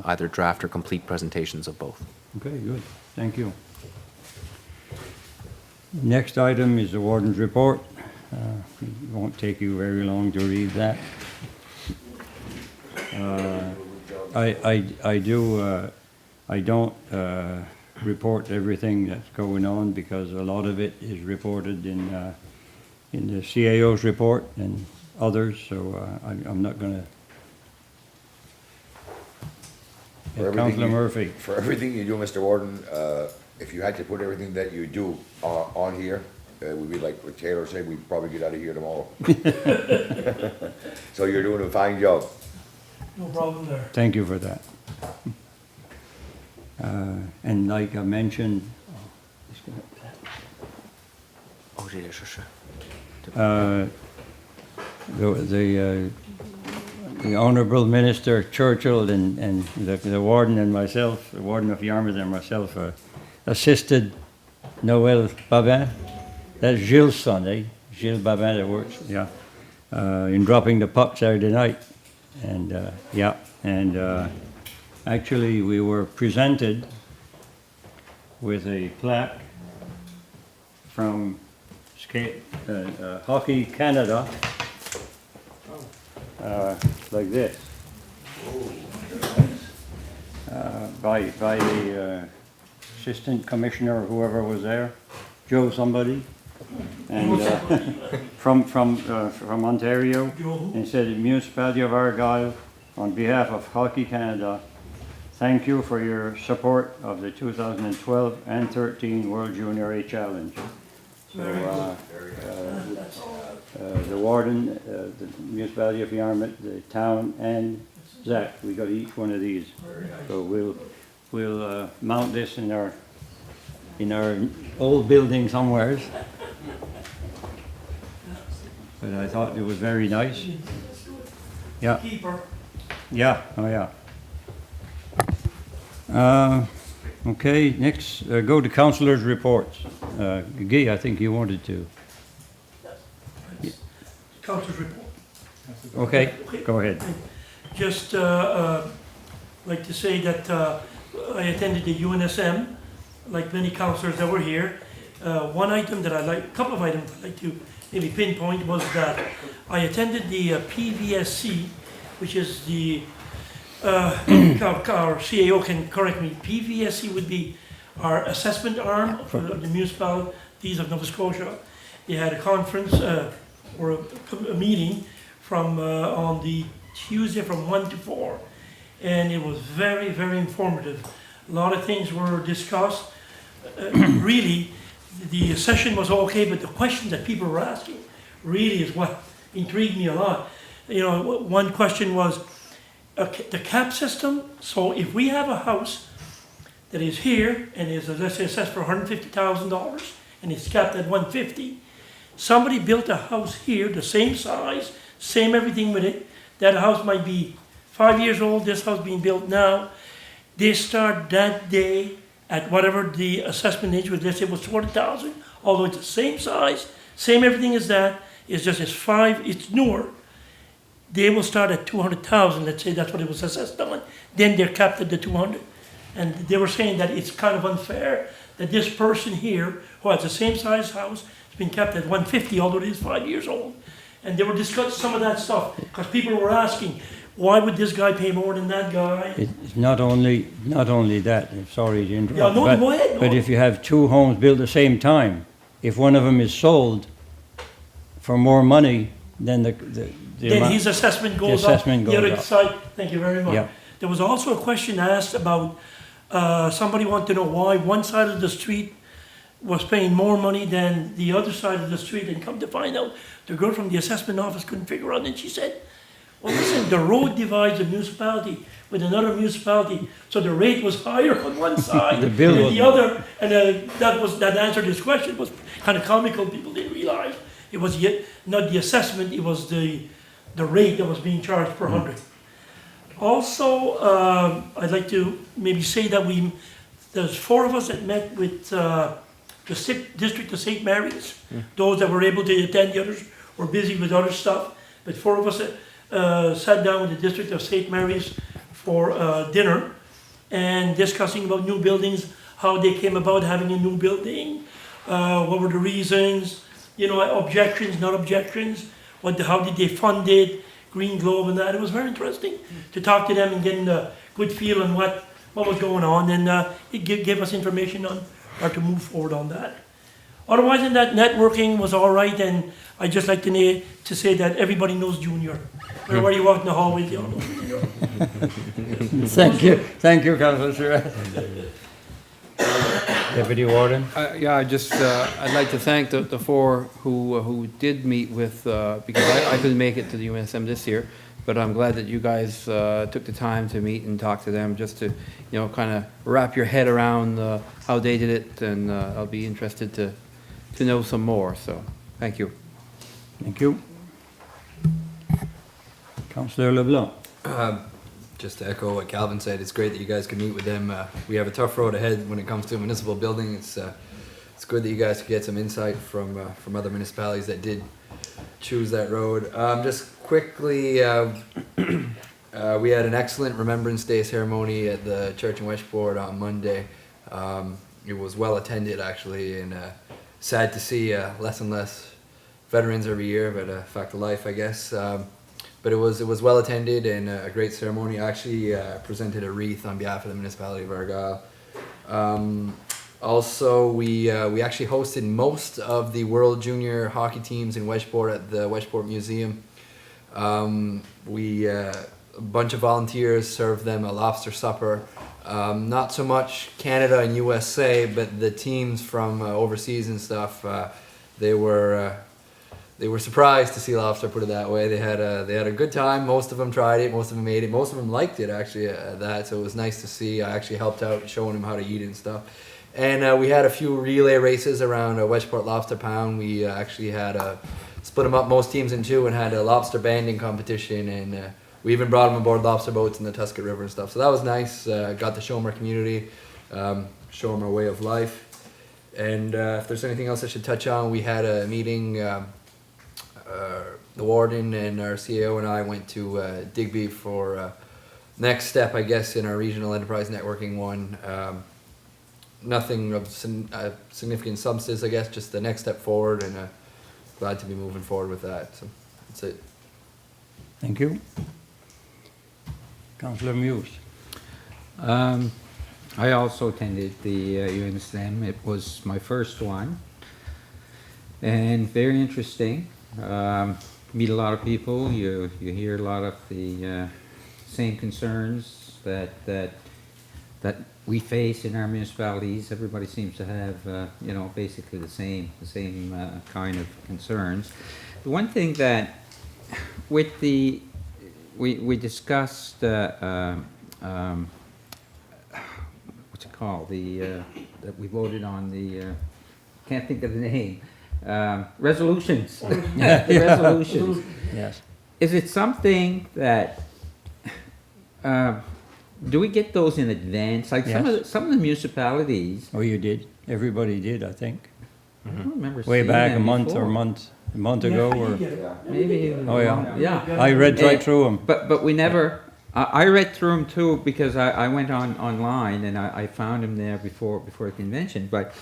either draft or complete presentations of both. Okay, good. Thank you. Next item is the warden's report. It won't take you very long to read that. I don't report everything that's going on because a lot of it is reported in the CAO's report and others, so I'm not going to. Councillor Murphy. For everything you do, Mr. Warden, if you had to put everything that you do on here, we'd be like what Tayler said, we'd probably get out of here tomorrow. So you're doing a fine job. No problem there. Thank you for that. And like I mentioned, the Honourable Minister Churchill and the Warden and myself, the Warden of Yarmouth and myself, assisted Noel Babin, that's Gilles' son, eh? Gilles Babin that works, yeah, in dropping the puck Saturday night. And, yeah, and actually we were presented with a plaque from Hockey Canada, like this, by the assistant commissioner or whoever was there, Joe somebody, and from Ontario, and said, the Municipality of Argyll, on behalf of Hockey Canada, thank you for your support of the 2012 and 13 World Junior A Challenge. So the Warden, the Municipality of Yarmouth, the town, and Zach, we got each one of these. So we'll mount this in our old building somewheres. But I thought it was very nice. Yeah. Keeper. Yeah. Oh yeah. Okay. Next, go to councillors' reports. Guy, I think you wanted to. Councillor's report. Okay. Go ahead. Just like to say that I attended the UNSM, like many councillors that were here. One item that a couple of items I'd like to maybe pinpoint was that I attended the PVSC, which is the, our CAO can correct me, PVSC would be our assessment arm for the municipalities of Nova Scotia. They had a conference or a meeting from on the Tuesday from 1 to 4, and it was very, very informative. A lot of things were discussed. Really, the session was okay, but the questions that people were asking really is what intrigued me a lot. You know, one question was the cap system. So if we have a house that is here and is, let's say, assessed for $150,000 and it's capped at $150,000, somebody built a house here, the same size, same everything with it. That house might be 5 years old. This house being built now. They start that day at whatever the assessment age was. Let's say it was 200,000, although it's the same size, same everything as that. It's just it's newer. They will start at 200,000. Let's say that's what it was assessed on. Then they're capped at the 200. And they were saying that it's kind of unfair that this person here, who has the same size house, has been capped at 150, although it is 5 years old. And they were discussing some of that stuff because people were asking, why would this guy pay more than that guy? It's not only that. I'm sorry to interrupt. Yeah, no, go ahead. But if you have two homes built at the same time, if one of them is sold for more money, then the Then amount- his assessment goes assessment up, the goes other up. side, thank you very much. Yeah. There was also a question asked about, somebody wanted to know why one side of the street was paying more money than the other side of the street, and come to find out, the girl from the assessment office couldn't figure out, and she said, well, listen, the road divides a municipality with another municipality, so the rate was higher on one side The bill than was- the other, and that answered this question, was kind of comical, people didn't realize. It was yet, not the assessment, it was the rate that was being charged per hundred. Also, I'd like to maybe say that there's 4 of us that met with the district of St. Mary's. Those that were able to attend, the others were busy with other stuff. But 4 of us sat down with the district of St. Mary's for dinner and discussing about new buildings, how they came about having a new building, what were the reasons, objections, not objections, how did they fund it, Green Globe and that. It was very interesting to talk to them and getting a good feel on what was going on, and it gave us information on how to move forward on that. Otherwise, in that, networking was all right, and I'd just like to say that everybody knows Junior. Wherever you walk in the hallway, they all know Junior. Thank you, Councillor Surratt. Deputy Warden? Yeah, I'd like to thank the 4 who did meet with, because I couldn't make it to the UNSM this year, but I'm glad that you guys took the time to meet and talk to them, just to, kind of wrap your head around how they did it, and I'll be interested to know some more, so, thank you. Thank you. Councillor LeBlanc? Just to echo what Calvin said, it's great that you guys can meet with them. We have a tough road ahead when it comes to a municipal building. It's good that you guys could get some insight from other municipalities that did choose that road. Just quickly, we had an excellent Remembrance Day ceremony at the church in Westport on Monday. It was well attended actually, and sad to see less and less veterans every year, but a fact of life, I guess. But it was well attended and a great ceremony. I actually presented a wreath on behalf of the municipality of Argyll. Also, we actually hosted most of the World Junior hockey teams in Westport at the Westport Museum. A bunch of volunteers served them a lobster supper. Not so much Canada and USA, but the teams from overseas and stuff. They were surprised to see lobster, put it that way. They had a good time. Most of them tried it. Most of them ate it. Most of them liked it actually. So it was nice to see. I actually helped out showing them how to eat it and stuff. And we had a few relay races around Westport Lobster Pound. We actually had split them up, most teams in 2, and had a lobster banding competition. And we even brought them aboard lobster boats in the Tuscan River and stuff. So that was nice. Got to show them our community, show them our way of life. And if there's anything else I should touch on, we had a meeting. The Warden and our CAO and I went to Digby for next step, I guess, in our regional enterprise networking one. Nothing of significant substance, I guess, just the next step forward, and glad to be moving forward with that. So that's it. Thank you. Councillor Muise? I also attended the UNSM. It was my first one, and very interesting. Meet a lot of people. You hear a lot of the same concerns that we face in our municipalities. Everybody seems to have basically the same kind of concerns. The one thing that with the we discussed what's it called, that we voted on, the can't think of the name, resolutions. The resolutions. Yes. Is it something that do we get those in advance? Like Yes. some of the municipalities. Oh, you did? Everybody did, I think. I don't remember Way seeing back them a month before. ago, or Maybe. oh yeah, Yeah. I read right through them. But we never. I read through them too because I went online and I found them there before the convention. But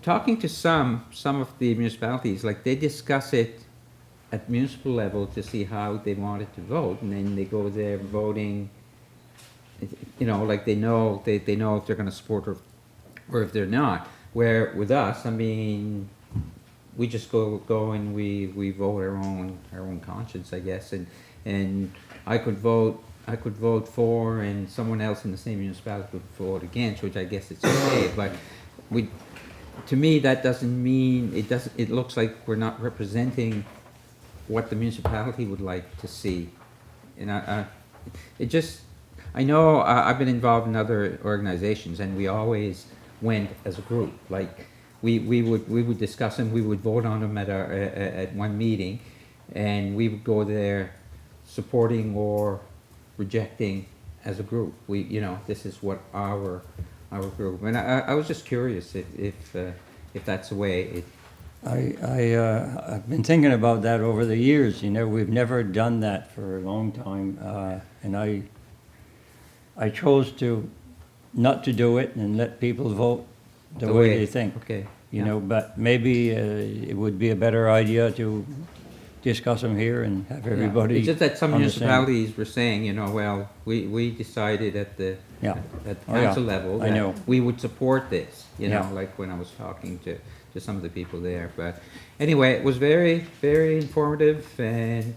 talking to some of the municipalities, like they discuss it at municipal level to see how they wanted to vote, and then they go there voting. Like they know if they're going to support or if they're not. Where with us, I mean, we just go and we vote our own conscience, I guess, and I could vote for, and someone else in the same municipality would vote against, which I guess it's okay, but to me, that doesn't mean, it looks like we're not representing what the municipality would like to see. And I know I've been involved in other organizations, and we always went as a group. Like, we would discuss them, we would vote on them at one meeting, and we would go there supporting or rejecting as a group. This is what our group, and I was just curious if that's the way. I've been thinking about that over the years. We've never done that for a long time, and I chose to not to do it and let people vote the way they think. Okay. But maybe it would be a better idea to discuss them here and have everybody. It's just that some on the same- municipalities were saying, well, we decided at the council level I know. that we would support this, Yeah. like when I was talking to some of the people there. But anyway, it was very, very informative, and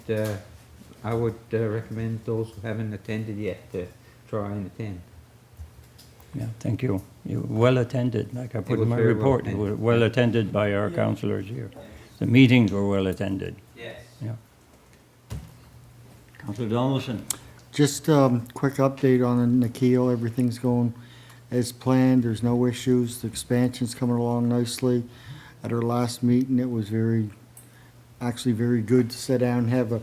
I would recommend those who haven't attended yet to try and attend. Yeah, thank you. You well attended, like I put was in my very well report. It attended. was well attended by our councillors here. The meetings were well attended. Yes. Yeah. Councillor Donaldson. Just quick update on the Nikhil. Everything's going as planned. There's no issues. The expansion's coming along nicely. At our last meeting, it was actually very good to sit down and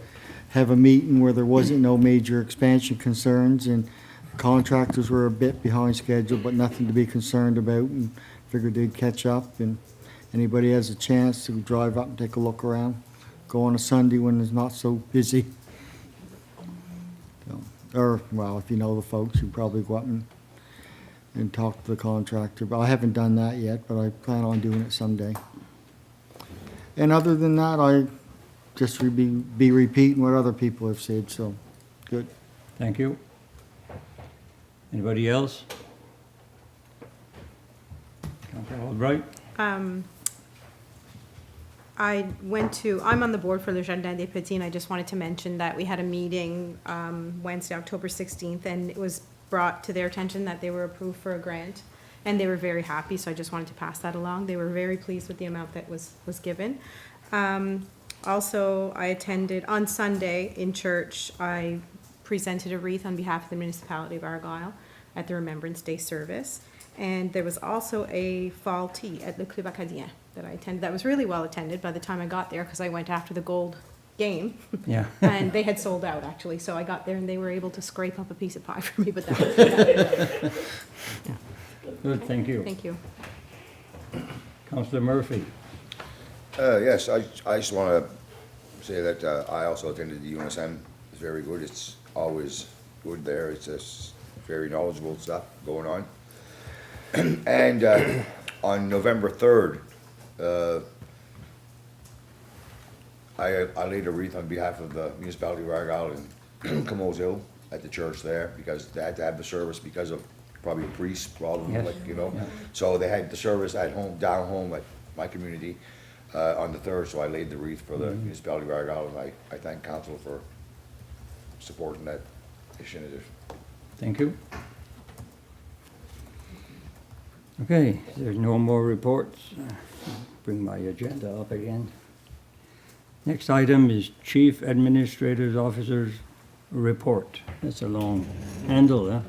have a meeting where there wasn't no major expansion concerns, and contractors were a bit behind schedule, but nothing to be concerned about, and figured they'd catch up. And anybody has a chance to drive up and take a look around, go on a Sunday when it's not so busy. Or, well, if you know the folks, you probably go up and talk to the contractor. But I haven't done that yet, but I plan on doing it someday. And other than that, I just be repeating what other people have said, so, good. Thank you. Anybody else? Councillor Albright? I'm on the board for Le Jardin des Petits, and I just wanted to mention that we had a meeting Wednesday, October 16th, and it was brought to their attention that they were approved for a grant, and they were very happy, so I just wanted to pass that along. They were very pleased with the amount that was given. Also, I attended, on Sunday in church, I presented a wreath on behalf of the Municipality of Argyle at the Remembrance Day service. And there was also a fall tea at Le Club Acadien that I attended. That was really well attended by the time I got there, because I went after the gold game. Yeah. And they had sold out, actually. So I got there and they were able to scrape up a piece of pie for me, but that was yeah. Good, thank you. Thank you. Councillor Murphy? Yes, I just want to say that I also attended the UNSM. It's very good. It's always good there. It's just very knowledgeable stuff going on. And on November 3rd, I laid a wreath on behalf of the Municipality of Argyle in Camoes Hill at the church there, because they had to have the service because of probably a priest problem, Yes. Yeah. So they had the service at home, down home at my community on the 3rd, so I laid the wreath for the Municipality of Argyle, and I thank Council for supporting that initiative. Thank you. Okay, if there's no more reports. Bring my agenda up again. Next item is Chief Administrative Officer's report. That's a long handle, huh?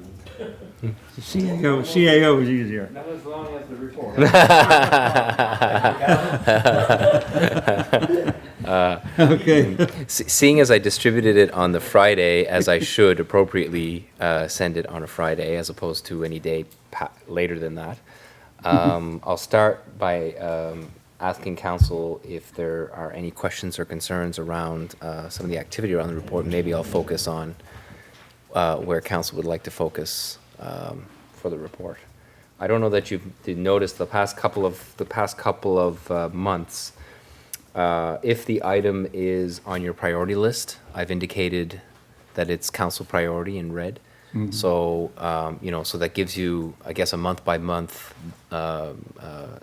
The CAO is easier. Not as long as the report. Okay. Seeing as I distributed it on the Friday, as I should appropriately send it on a Friday as opposed to any day later than that, I'll start by asking Council if there are any questions or concerns around some of the activity around the report. Maybe I'll focus on where Council would like to focus for the report. I don't know that you've noticed the past couple of months. If the item is on your priority list, I've indicated that it's council priority in red. Mm-hmm. So, so that gives you, I guess, a month by month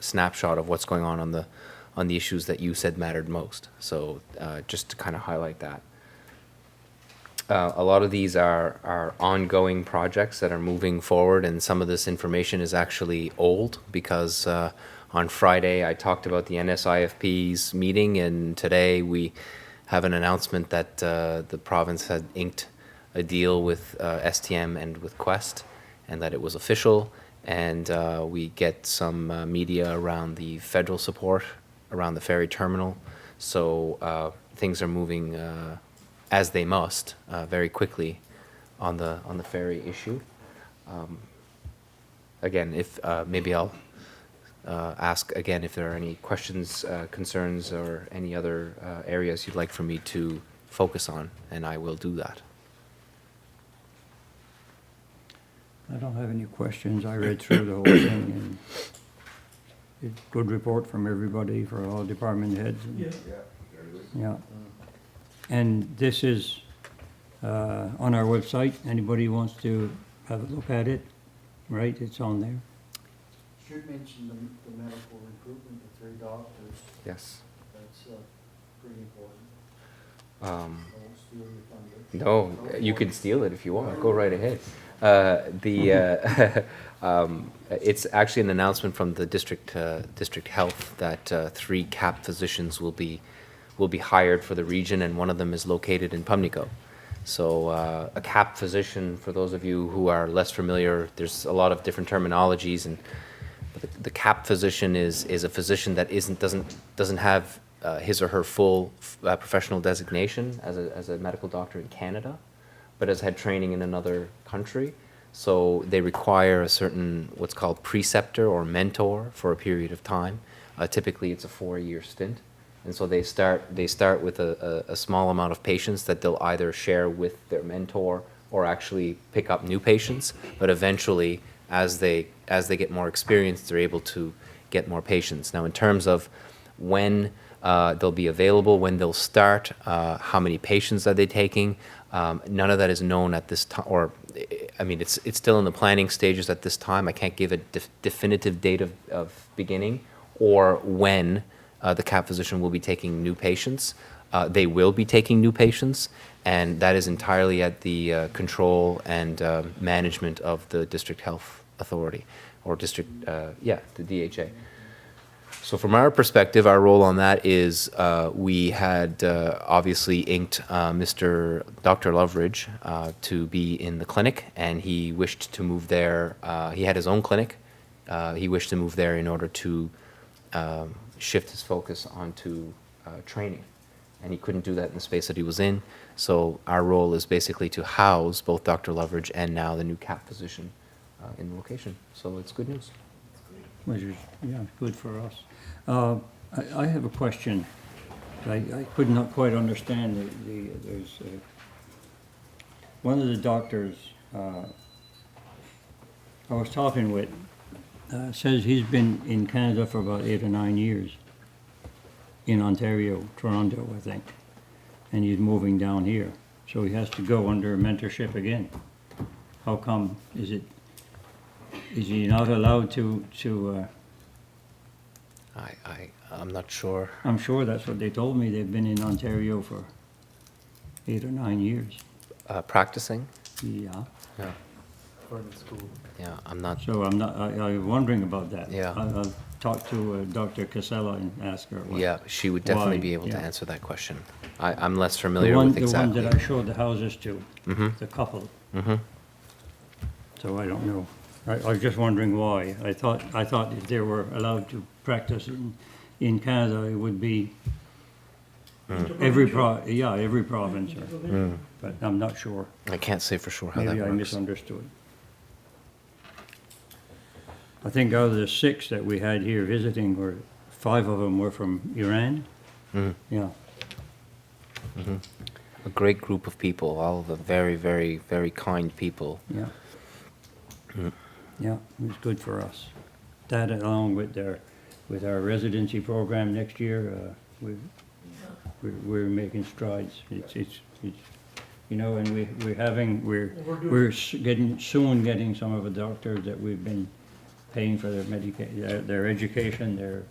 snapshot of what's going on on the issues that you said mattered most. So just to kind of highlight that. A lot of these are ongoing projects that are moving forward, and some of this information is actually old because on Friday I talked about the NSIFP's meeting, and today we have an announcement that the province had inked a deal with STM and with Quest, and that it was official, and we get some media around the federal support around the ferry terminal. So things are moving as they must, very quickly on the ferry issue. Again, if maybe I'll ask again if there are any questions, concerns, or any other areas you'd like for me to focus on, and I will do that. I don't have any questions. I read through the whole thing, and it's a good report from everybody, for all department heads. And- Yeah. Yeah. And this is on our website. Anybody wants to have a look at it, right? It's on there. Should mention the medical improvement, the 3 doctors, Yes. that's pretty important. Um, Don't steal your thunder. No, you can steal it if you want. Go right ahead. It's actually an announcement from the district health that 3 CAP physicians will be hired for the region, and one of them is located in Pumlico. So a CAP physician, for those of you who are less familiar, there's a lot of different terminologies, and the CAP physician is a physician that doesn't have his or her full professional designation as a medical doctor in Canada, but has had training in another country. So they require a certain, what's called preceptor or mentor for a period of time. Typically it's a 4-year stint. And so they start with a small amount of patients that they'll either share with their mentor or actually pick up new patients. But eventually, as they get more experience, they're able to get more patients. Now, in terms of when they'll be available, when they'll start, how many patients are they taking, none of that is known at this time, or I mean, it's still in the planning stages at this time. I can't give a definitive date of beginning or when the CAP physician will be taking new patients. They will be taking new patients, and that is entirely at the control and management of the district health authority, or district, the DHA. So from our perspective, our role on that is we had obviously inked Dr. Loveridge to be in the clinic, and he wished to move there. He had his own clinic. He wished to move there in order to shift his focus onto training, and he couldn't do that in the space that he was in. So our role is basically to house both Dr. Loveridge and now the new CAP physician in the location. So it's good news. Which is, yeah, good for us. I have a question. I could not quite understand there's one of the doctors I was talking with says he's been in Canada for about 8 or 9 years, in Ontario, Toronto, I think, and he's moving down here. So he has to go under mentorship again. How come? Is he not allowed to I'm not sure. I'm sure that's what they told me. They've been in Ontario for 8 or 9 years. Practicing? Yeah. Yeah. Or in school. Yeah, I'm not. So I'm wondering about that. Yeah. I'll talk to Dr. Casella and ask her. Yeah, she would definitely why, be able to yeah. answer that question. I'm less The familiar one, with exactly. the one that I showed the houses to, Mhm. the couple. Mhm. So I don't know. I was just wondering why. I thought if they were allowed to practice in Canada, it would be every province. But I'm not sure. I can't say for sure how Maybe that I works. misunderstood. I think out of the 6 that we had here visiting, 5 of them were from Iran. Mhm. Yeah. A great group of people, all of them very, very, very kind people. Yeah. Yeah, it was good for us. That along with our residency program next year, we're making strides. It's you know, and we're soon getting some of the doctors that we've been paying for their education,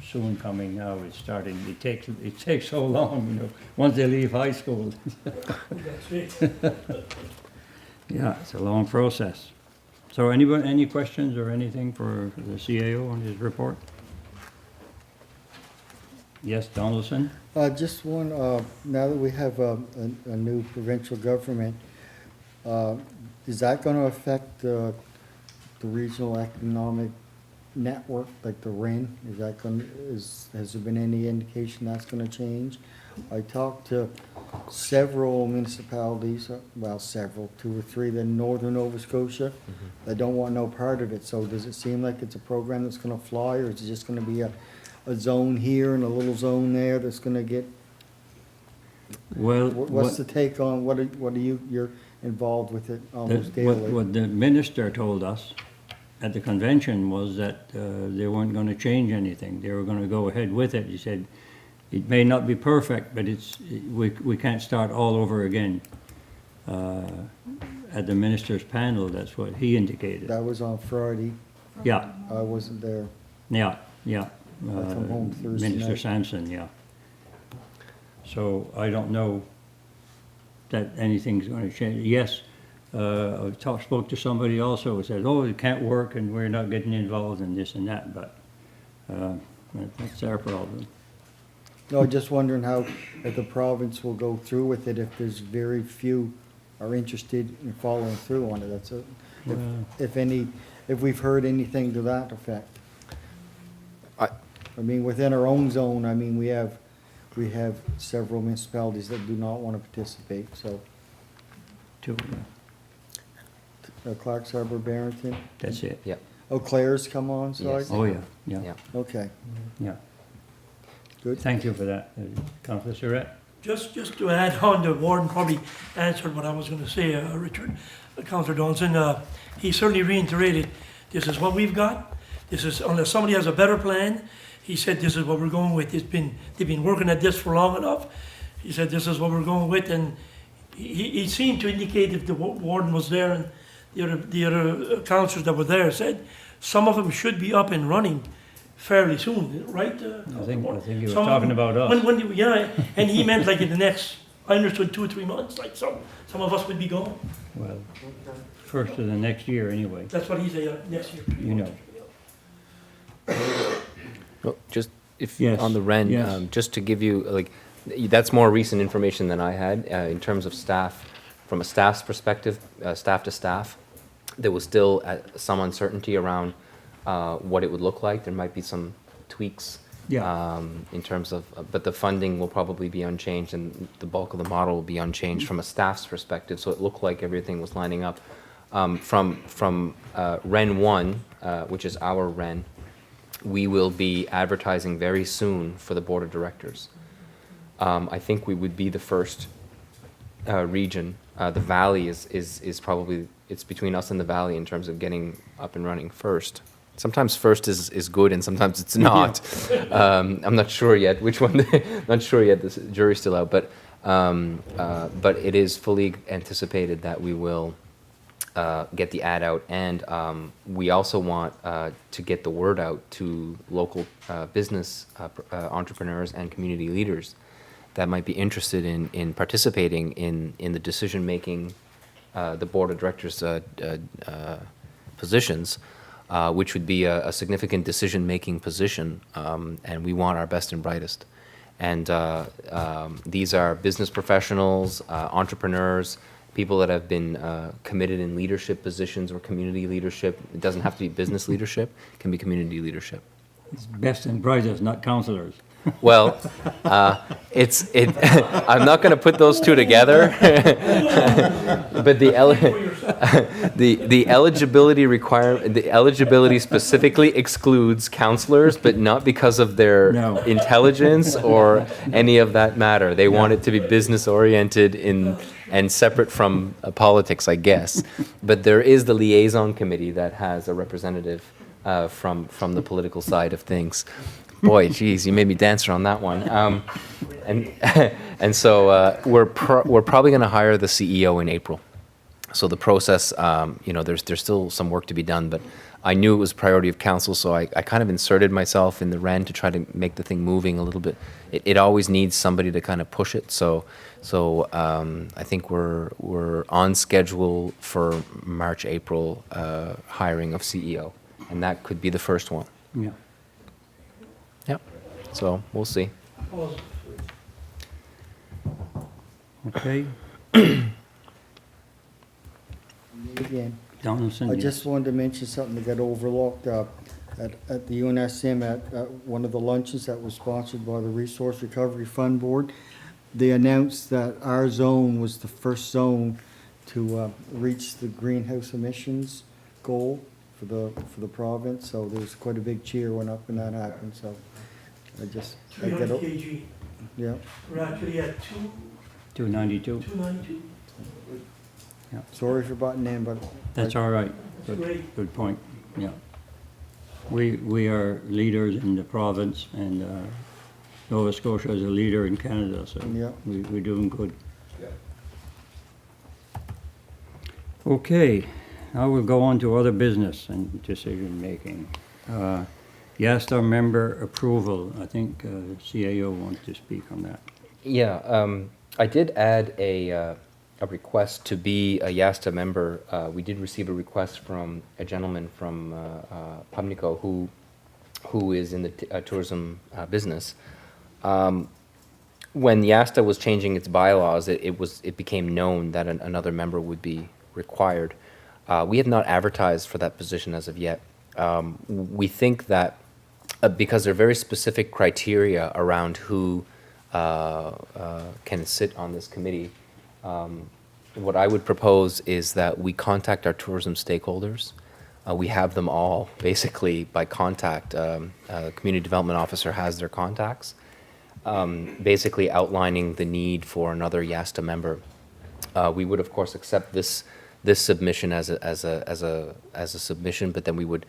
soon coming now. It's starting, it takes so long, you know, once they leave high school. That's it. Yeah, it's a long process. So anyone, any questions or anything for the CAO on his report? Yes, Donaldson? Just one, now that we have a new provincial government, is that gonna affect the regional economic network, like the RIN? Is that gonna, has there been any indication that's gonna change? I talked to several municipalities, well, several, 2 or 3, in northern Nova Scotia, that don't want no part of it. So does it seem like it's a program that's gonna fly, or is it just gonna be a zone here and a little zone there that's gonna get, Well, what's the take on, what are you, you're involved with it almost daily? what the minister told us at the convention was that they weren't going to change anything. They were going to go ahead with it. He said, it may not be perfect, but we can't start all over again. At the minister's panel, that's what he indicated. That was on Friday. Yeah, I wasn't there. yeah. I come home Thursday Minister night. Sampson, yeah. So I don't know that anything's going to change. Yes, I spoke to somebody also who said, oh, it can't work and we're not getting involved in this and that, but that's our problem. No, just wondering how, if the province will go through with it, if there's very few are interested in following through on it. That's a, if any, if we've heard anything to that effect. I mean, within our own zone, I mean, we have several municipalities that do not want to participate, so. Clark's Harbor, Barrington? That's it. Yeah, Eau Claire's come on side? Yes. Oh, yeah, yeah, yeah. Okay, yeah. good. Thank you for that, Councillor Surratt. Just to add on, the warden probably answered what I was going to say, Richard, Councillor Donaldson. He certainly reiterated, this is what we've got. This is, unless somebody has a better plan, he said this is what we're going with. They've been working at this for long enough. He said this is what we're going with, and he seemed to indicate, if the warden was there and the other councillors that were there said, some of them should be up and running fairly soon, right? I think you were Some of talking them- about us. Yeah, and he meant like in the next, I understood 2 or 3 months, like some of us would be gone. Well, first of the next year anyway, That's what he said, next year. you know. Oh, just if, Yes, on the REN, yes. just to give you, like, that's more recent information than I had, in terms of staff, from a staff's perspective, staff to staff. There was still some uncertainty around what it would look like. There might be some tweaks. Yeah. In terms of, but the funding will probably be unchanged, and the bulk of the model will be unchanged from a staff's perspective, so it looked like everything was lining up. From REN 1, which is our REN, we will be advertising very soon for the Board of Directors. I think we would be the first region. The Valley is probably, it's between us and the Valley in terms of getting up and running first. Sometimes first is good and sometimes it's not. I'm not sure yet which one, not sure yet, the jury's still out, but it is fully anticipated that we will get the ad out, and we also want to get the word out to local business entrepreneurs and community leaders that might be interested in participating in the decision-making, the Board of Directors positions, which would be a significant decision-making position, and we want our best and brightest. And these are business professionals, entrepreneurs, people that have been committed in leadership positions or community leadership. It doesn't have to be business leadership, it can be community leadership. It's best and brightest, not councillors. Well, I'm not going to put those two together, but the eligibility the eligibility specifically excludes councillors, but not because of their No. intelligence or any of that matter. They want it to be business oriented and separate from politics, I guess. But there is the liaison committee that has a representative from the political side of things. Boy, geez, you made me dance around that one. And so we're probably going to hire the CEO in April. So the process, there's still some work to be done, but I knew it was a priority of council, so I kind of inserted myself in the REN to try to make the thing moving a little bit. It always needs somebody to kind of push it, so I think we're on schedule for March, April hiring of CEO, and that could be the first one. Yeah. Yep. So we'll see. Okay. Again. Donaldson. I yes. just wanted to mention something that got overlooked, at the UNSM at one of the lunches that was sponsored by the Resource Recovery Fund Board. They announced that our zone was the first zone to, reach the greenhouse emissions goal for the province, so there was quite a big cheer went up when that happened, so I just. 300 kg. Yeah, We're actually at 292. 292. sorry for butting in, but. That's all right. That's great. Good point, yeah. We are leaders in the province, and Nova Scotia is a leader in Canada, so Yeah. we're doing good. Okay, now we'll go on to other business and decision-making. YASTA member approval, I think CAO wants to speak on that. Yeah, I did add a request to be a YASTA member. We did receive a request from a gentleman from Pubnico who is in the tourism business. When YASTA was changing its bylaws, it became known that another member would be required. We have not advertised for that position as of yet. We think that because there are very specific criteria around who can sit on this committee, what I would propose is that we contact our tourism stakeholders. We have them all basically by contact. Community development officer has their contacts, basically outlining the need for another YASTA member. We would of course accept this submission as a submission, but then we would.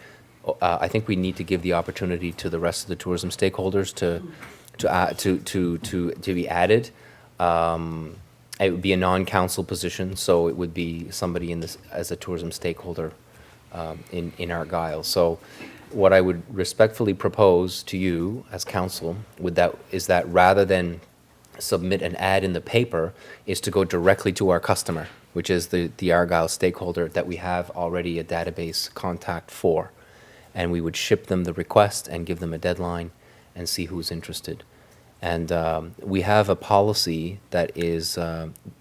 I think we need to give the opportunity to the rest of the tourism stakeholders to be added. It would be a non-council position, so it would be somebody in this as a tourism stakeholder in Argyle. So what I would respectfully propose to you as council is that rather than submit an ad in the paper, is to go directly to our customer, which is the Argyle stakeholder that we have already a database contact for. And we would ship them the request and give them a deadline and see who's interested. And we have a policy that is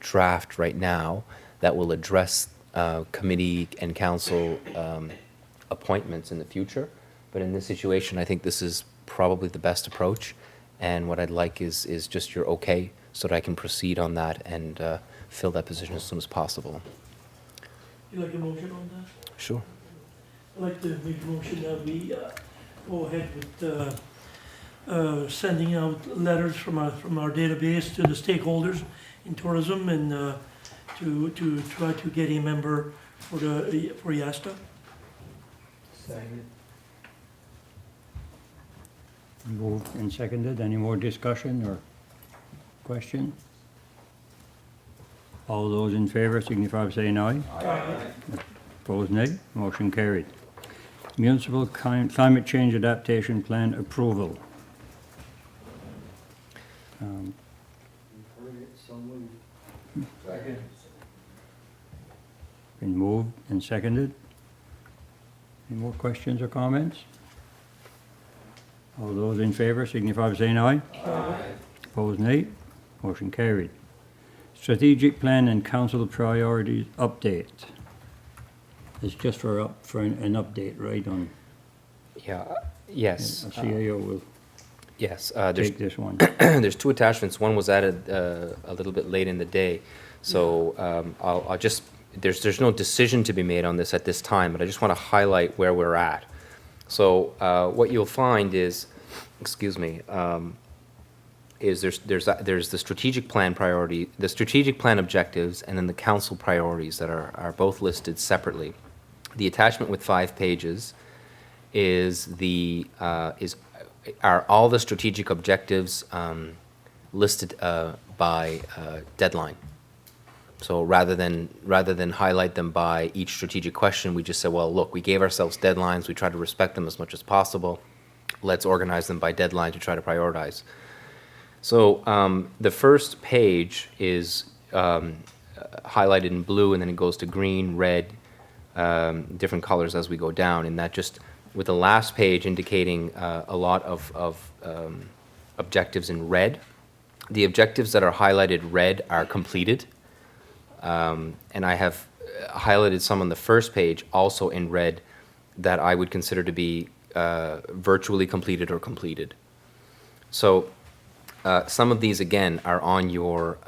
draft right now that will address committee and council appointments in the future. But in this situation, I think this is probably the best approach. And what I'd like is just your okay so that I can proceed on that and fill that position as soon as possible. You like a motion on that? Sure. I'd like to make a motion that we go ahead with sending out letters from our database to the stakeholders in tourism and to try to get a member for YASTA. Moved and seconded. Any more discussion or question? All those in favor signify by saying aye. Aye. Opposed, nay. Motion carried. Municipal Climate Change Adaptation Plan approval. Been moved and seconded. Any more questions or comments? All those in favor signify by saying aye. Aye. Opposed, nay. Motion carried. Strategic Plan and Council Priorities Update. It's just for an update, right, on Yeah. Yes. CAO will Yes. take this one. There's two attachments. One was added a little bit late in the day, so I'll just there's no decision to be made on this at this time, but I just want to highlight where we're at. So what you'll find is, excuse me, is there's the strategic plan priority, the strategic plan objectives, and then the council priorities that are both listed separately. The attachment with 5 pages are all the strategic objectives listed by deadline. So rather than highlight them by each strategic question, we just said, well, look, we gave ourselves deadlines. We try to respect them as much as possible. Let's organize them by deadline to try to prioritize. So the first page is highlighted in blue, and then it goes to green, red, different colors as we go down. And that just, with the last page indicating a lot of objectives in red. The objectives that are highlighted red are completed. And I have highlighted some on the first page also in red that I would consider to be virtually completed or completed. So some of these, again, are on your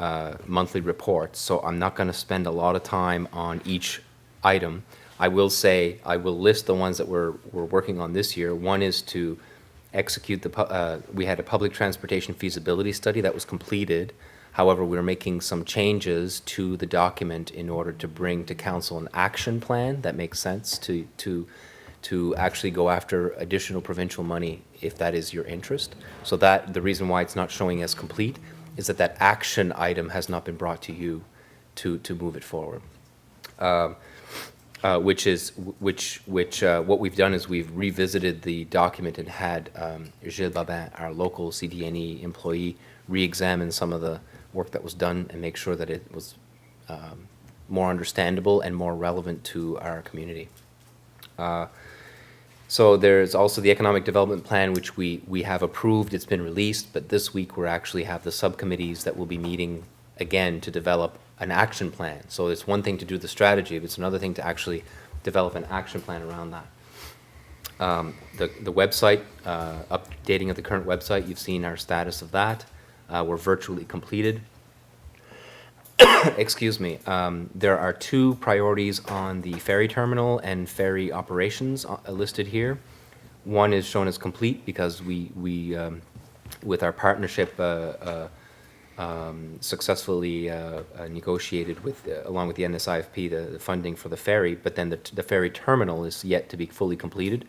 monthly reports, so I'm not going to spend a lot of time on each item. I will say, I will list the ones that we're working on this year. One is to execute we had a public transportation feasibility study that was completed. However, we're making some changes to the document in order to bring to council an action plan that makes sense to actually go after additional provincial money if that is your interest. So that the reason why it's not showing as complete is that that action item has not been brought to you to move it forward. What we've done is we've revisited the document and had Gilles Babin, our local CDNE employee, re-examine some of the work that was done and make sure that it was more understandable and more relevant to our community. So there's also the economic development plan, which we have approved. It's been released, but this week we actually have the subcommittees that will be meeting again to develop an action plan. So it's one thing to do the strategy, but it's another thing to actually develop an action plan around that. The website, updating of the current website, you've seen our status of that. We're virtually completed. Excuse me. There are two priorities on the ferry terminal and ferry operations listed here. One is shown as complete because we with our partnership, successfully negotiated with, along with the NSIFP, the funding for the ferry, but then the ferry terminal is yet to be fully completed.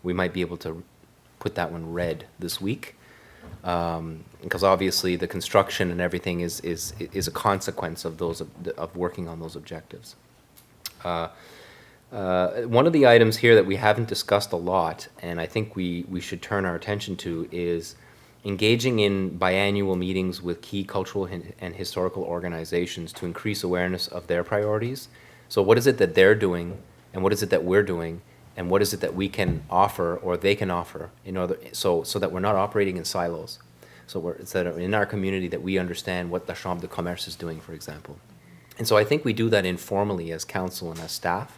We might be able to put that one red this week, because obviously the construction and everything is a consequence of of working on those objectives. One of the items here that we haven't discussed a lot, and I think we should turn our attention to, is engaging in biannual meetings with key cultural and historical organizations to increase awareness of their priorities. So what is it that they're doing, and what is it that we're doing, and what is it that we can offer or they can offer in order, so that we're not operating in silos. So it's that in our community that we understand what the Chambre de Commerce is doing, for example. And so I think we do that informally as council and as staff,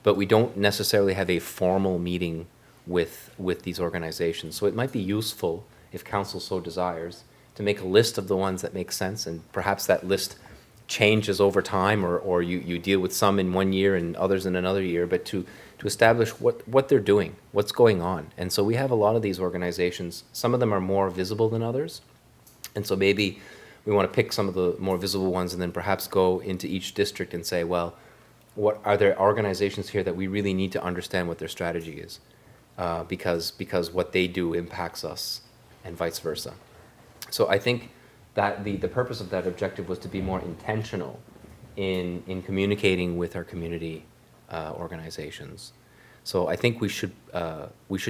but we don't necessarily have a formal meeting with these organizations. So it might be useful, if council so desires, to make a list of the ones that make sense, and perhaps that list changes over time, or you deal with some in 1 year and others in another year, but to establish what they're doing, what's going on. And so we have a lot of these organizations. Some of them are more visible than others, and so maybe we want to pick some of the more visible ones and then perhaps go into each district and say, well, what are there organizations here that we really need to understand what their strategy is, because what they do impacts us, and vice versa. So I think that the purpose of that objective was to be more intentional in communicating with our community organizations. So I think we should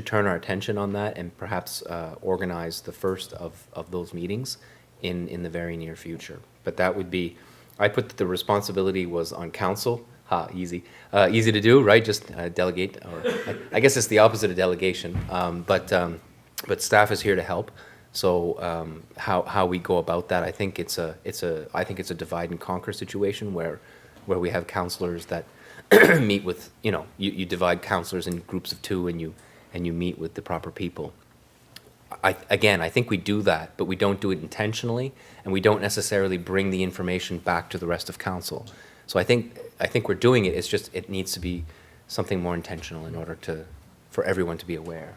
turn our attention on that and perhaps organize the first of those meetings in the very near future. But that would be, I put that the responsibility was on council. Easy to do, right? Just delegate, or I guess it's the opposite of delegation. But staff is here to help. So how we go about that, I think it's a divide and conquer situation where we have councillors that meet with, you divide councillors in groups of 2 and you meet with the proper people. I think we do that, but we don't do it intentionally, and we don't necessarily bring the information back to the rest of council. So I think we're doing it. It's just it needs to be something more intentional in order for everyone to be aware.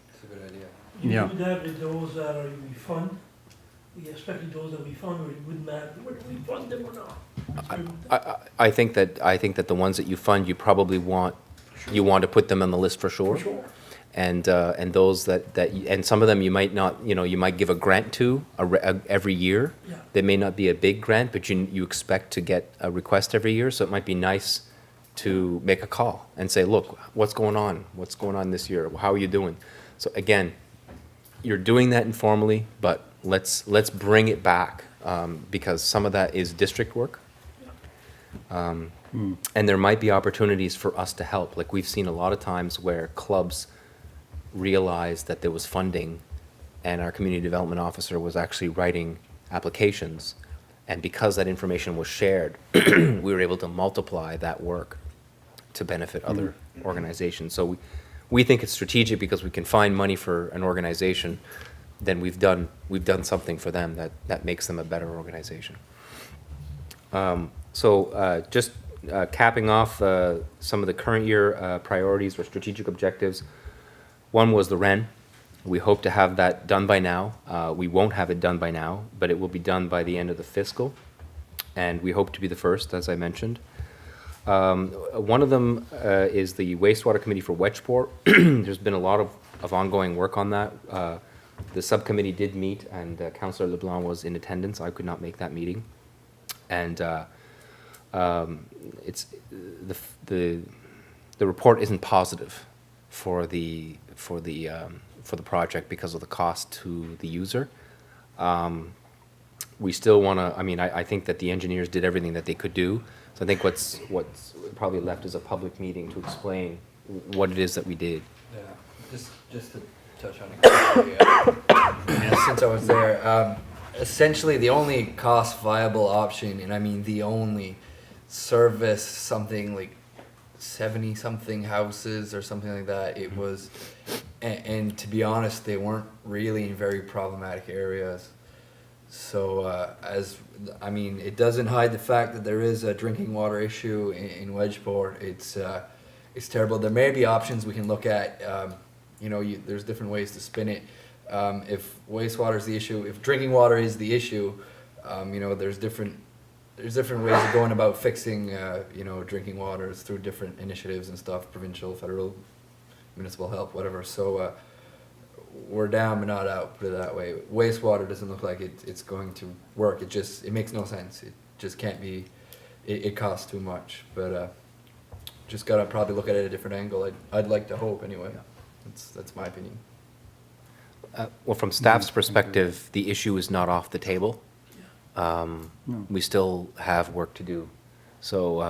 That's a good idea. You would have with those that are we fund, especially those that we fund, or it wouldn't matter whether we fund them or not. I think that the ones that you fund, you probably want to put them on the list for sure. and those and some of them you might not, you might give a grant to every year. Yeah. They may not be a big grant, but you expect to get a request every year, so it might be nice to make a call and say, look, what's going on? What's going on this year? How are you doing? So again, you're doing that informally, but let's bring it back, because some of that is district work. And there might be opportunities for us to help. Like we've seen a lot of times where clubs realized that there was funding and our community development officer was actually writing applications. And because that information was shared, we were able to multiply that work to benefit other organizations. So we think it's strategic because we can find money for an organization, then we've done something for them that makes them a better organization. Just capping off some of the current year priorities or strategic objectives. One was the REN. We hope to have that done by now. We won't have it done by now, but it will be done by the end of the fiscal. And we hope to be the first, as I mentioned. One of them is the Wastewater Committee for Wedgeport. There's been a lot of ongoing work on that. The subcommittee did meet, and Councillor LeBlanc was in attendance. I could not make that meeting. And it's the report isn't positive for the project because of the cost to the user. We still want to. I mean, I think that the engineers did everything that they could do. So I think what's probably left is a public meeting to explain what it is that we did. Yeah, just to touch on it quickly, since I was there. Essentially, the only cost viable option, and I mean the only, service something like 70 something houses or something like that. It was, and to be honest, they weren't really in very problematic areas. So it doesn't hide the fact that there is a drinking water issue in Wedgeport. It's terrible. There may be options we can look at. There's different ways to spin it. If wastewater is the issue, if drinking water is the issue, there's different ways of going about fixing drinking waters through different initiatives and stuff, provincial, federal, municipal help, whatever. So we're down but not out, put it that way. Wastewater doesn't look like it's going to work. It makes no sense. It just can't be. It costs too much. But just gotta probably look at it at a different angle. I'd like to hope anyway. That's my opinion. Well, from staff's perspective, the issue is not off the table. We still have work to do. So,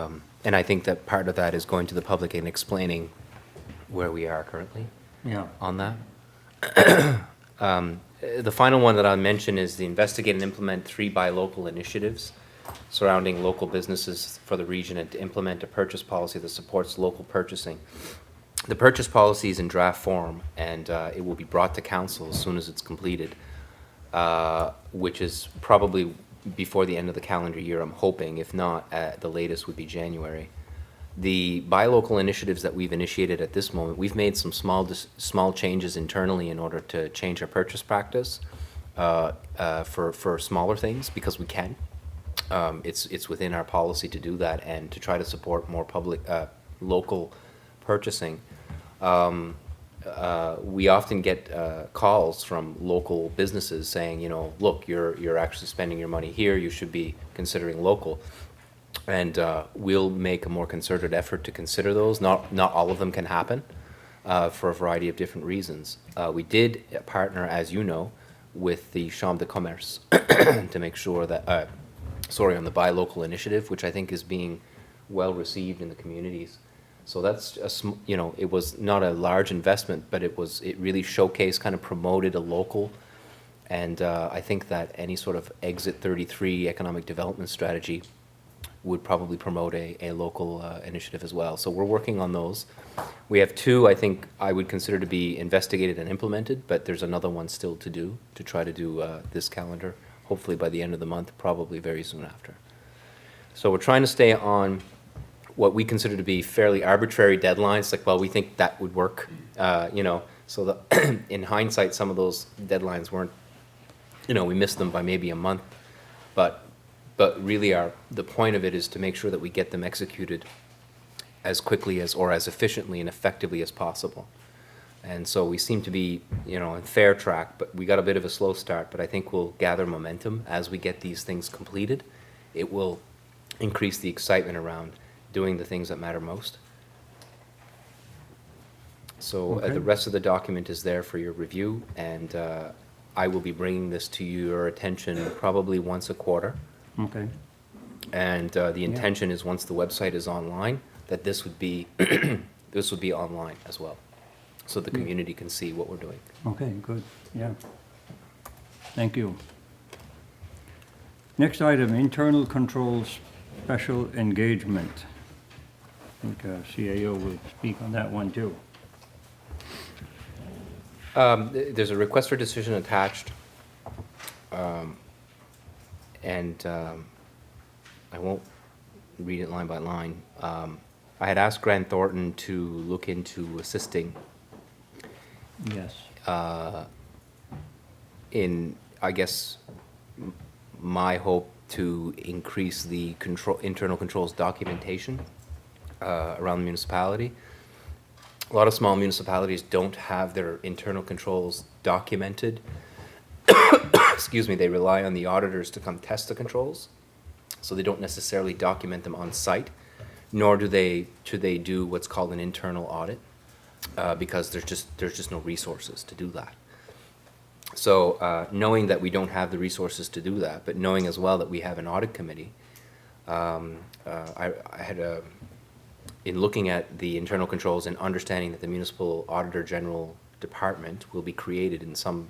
and I think that part of that is going to the public and explaining where we are currently on that. The final one that I'll mention is the investigate and implement 3 buy local initiatives surrounding local businesses for the region and to implement a purchase policy that supports local purchasing. The purchase policy is in draft form, and it will be brought to council as soon as it's completed, which is probably before the end of the calendar year, I'm hoping. If not, the latest would be January. The buy local initiatives that we've initiated at this moment, we've made some small changes internally in order to change our purchase practice for smaller things, because we can. It's within our policy to do that and to try to support more public local purchasing. We often get calls from local businesses saying, look, you're actually spending your money here, you should be considering local. And we'll make a more concerted effort to consider those. Not all of them can happen for a variety of different reasons. We did partner, as you know, with the Chambre de Commerce to make sure that, on the buy local initiative, which I think is being well received in the communities. So that's it was not a large investment, but it really showcased, kind of promoted a local, and I think that any sort of Exit 33 economic development strategy would probably promote a local initiative as well. So we're working on those. We have 2 I think I would consider to be investigated and implemented, but there's another one still to do, to try to do this calendar, hopefully by the end of the month, probably very soon after. So we're trying to stay on what we consider to be fairly arbitrary deadlines, like, well, we think that would work, so that in hindsight, some of those deadlines weren't, we missed them by maybe a month, but really the point of it is to make sure that we get them executed as quickly or as efficiently and effectively as possible. And so we seem to be, on fair track, but we got a bit of a slow start, but I think we'll gather momentum as we get these things completed. It will increase the excitement around doing the things that matter most. So Okay. the rest of the document is there for your review, and I will be bringing this to your attention probably once a quarter. Okay, And the intention is once the website is online, that this would be, this would be online as well, so the community can see what we're doing. okay, good, yeah. Thank you. Next item, internal controls special engagement. I think CAO will speak on that one too. There's a request for decision attached, and I won't read it line by line. I had asked Grant Thornton to look into assisting Yes. in, I guess, my hope to increase the internal controls documentation around the municipality. A lot of small municipalities don't have their internal controls documented. Excuse me, they rely on the auditors to come test the controls, so they don't necessarily document them on site, nor do they do what's called an internal audit, because there's just no resources to do that. So knowing that we don't have the resources to do that, but knowing as well that we have an audit committee, I had in looking at the internal controls and understanding that the Municipal Auditor General Department will be created in some,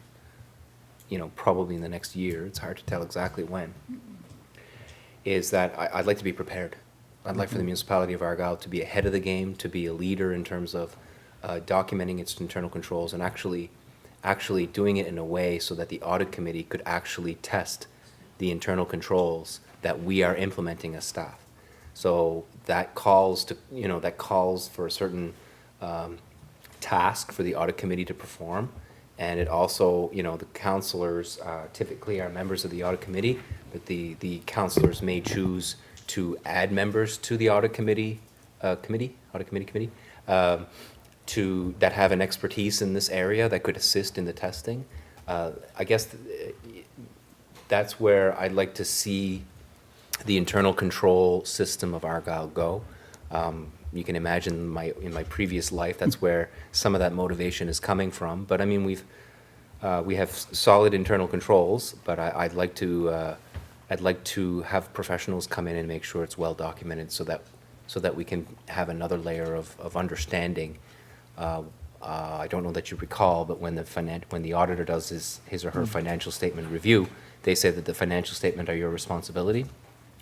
probably in the next year, it's hard to tell exactly when, is that I'd like to be prepared. I'd like for the municipality of Argyll to be ahead of the game, to be a leader in terms of documenting its internal controls and actually doing it in a way so that the audit committee could actually test the internal controls that we are implementing as staff. So that calls for a certain task for the audit committee to perform. And it also, the councillors typically are members of the audit committee, but the councillors may choose to add members to the audit committee, that have an expertise in this area that could assist in the testing. I guess that's where I'd like to see the internal control system of Argyll go. You can imagine in my previous life, that's where some of that motivation is coming from. But I mean, we have solid internal controls, but I'd like to have professionals come in and make sure it's well documented, so that we can have another layer of understanding. I don't know that you recall, but when the auditor does his or her financial statement review, they say that the financial statement are your responsibility.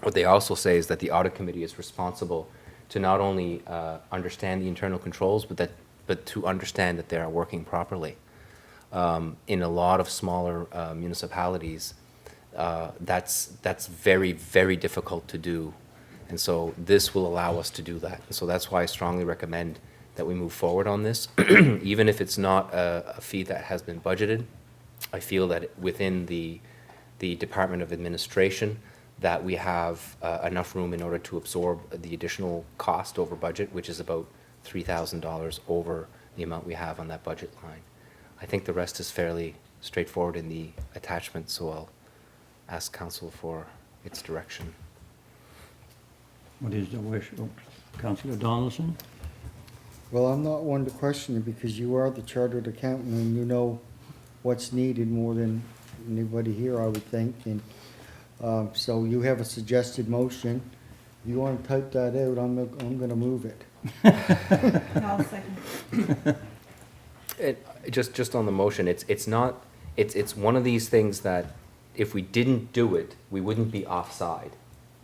What they also say is that the audit committee is responsible to not only understand the internal controls, but to understand that they are working properly. In a lot of smaller municipalities, that's very, very difficult to do. And so this will allow us to do that. And so that's why I strongly recommend that we move forward on this. Even if it's not a fee that has been budgeted, I feel that within the Department of Administration, that we have enough room in order to absorb the additional cost over budget, which is about $3,000 over the amount we have on that budget line. I think the rest is fairly straightforward in the attachment, so I'll ask Council for its direction. What is the wish of Councillor Donaldson? Well, I'm not one to question you because you are the chartered accountant and you know what's needed more than anybody here, I would think. And so you have a suggested motion. If you want to type that out, I'm going to move it. I'll second. Just on the motion, it's one of these things that if we didn't do it, we wouldn't be offside,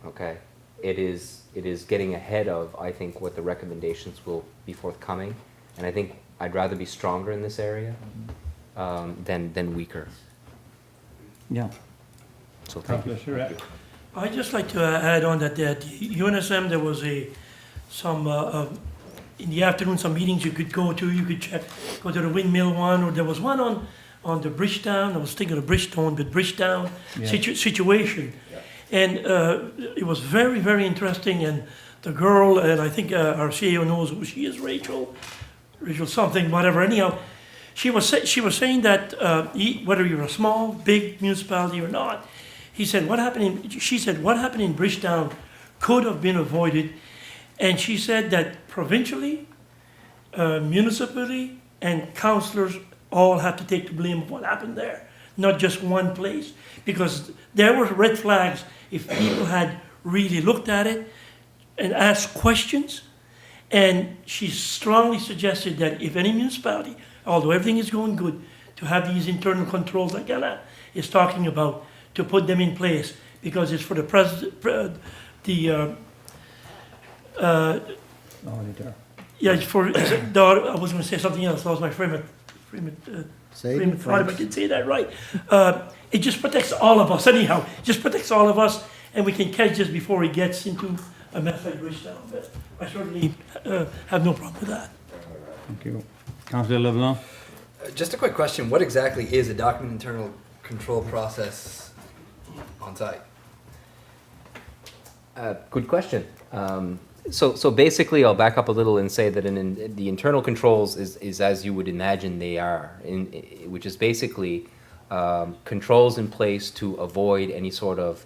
okay? It is getting ahead of, I think, what the recommendations will be forthcoming, and I think I'd rather be stronger in this area than weaker. Yeah. So thank you. Councillor Surratt. I'd just like to add on that UNSM, there was some in the afternoon, some meetings you could go to. You could go to the windmill one, or there was one on the Bridgetown. I was thinking of Bridgestone, but Bridgetown situation. And it was very, very interesting. And the girl, and I think our CEO knows who she is, Rachel something, whatever. Anyhow, she was saying that whether you're a small, big municipality or not, she said what happened in Bridgetown could have been avoided, and she said that provincially, municipally, and councillors all have to take the blame of what happened there, not just one place, because there were red flags if people had really looked at it and asked questions. And she strongly suggested that if any municipality, although everything is going good, to have these internal controls like Ella is talking about, to put them in place, because it's for the yeah, it's for, I was going to say something else, I lost my frame of thought, if I can say that right. It just protects all of us anyhow, just protects all of us, and we can catch this before it gets into a mess like Bridgetown. But I certainly have no problem with that. Thank you. Councillor LeBlanc? Just a quick question. What exactly is a document internal control process on site? Good question. So basically, I'll back up a little and say that the internal controls is as you would imagine they are, which is basically controls in place to avoid any sort of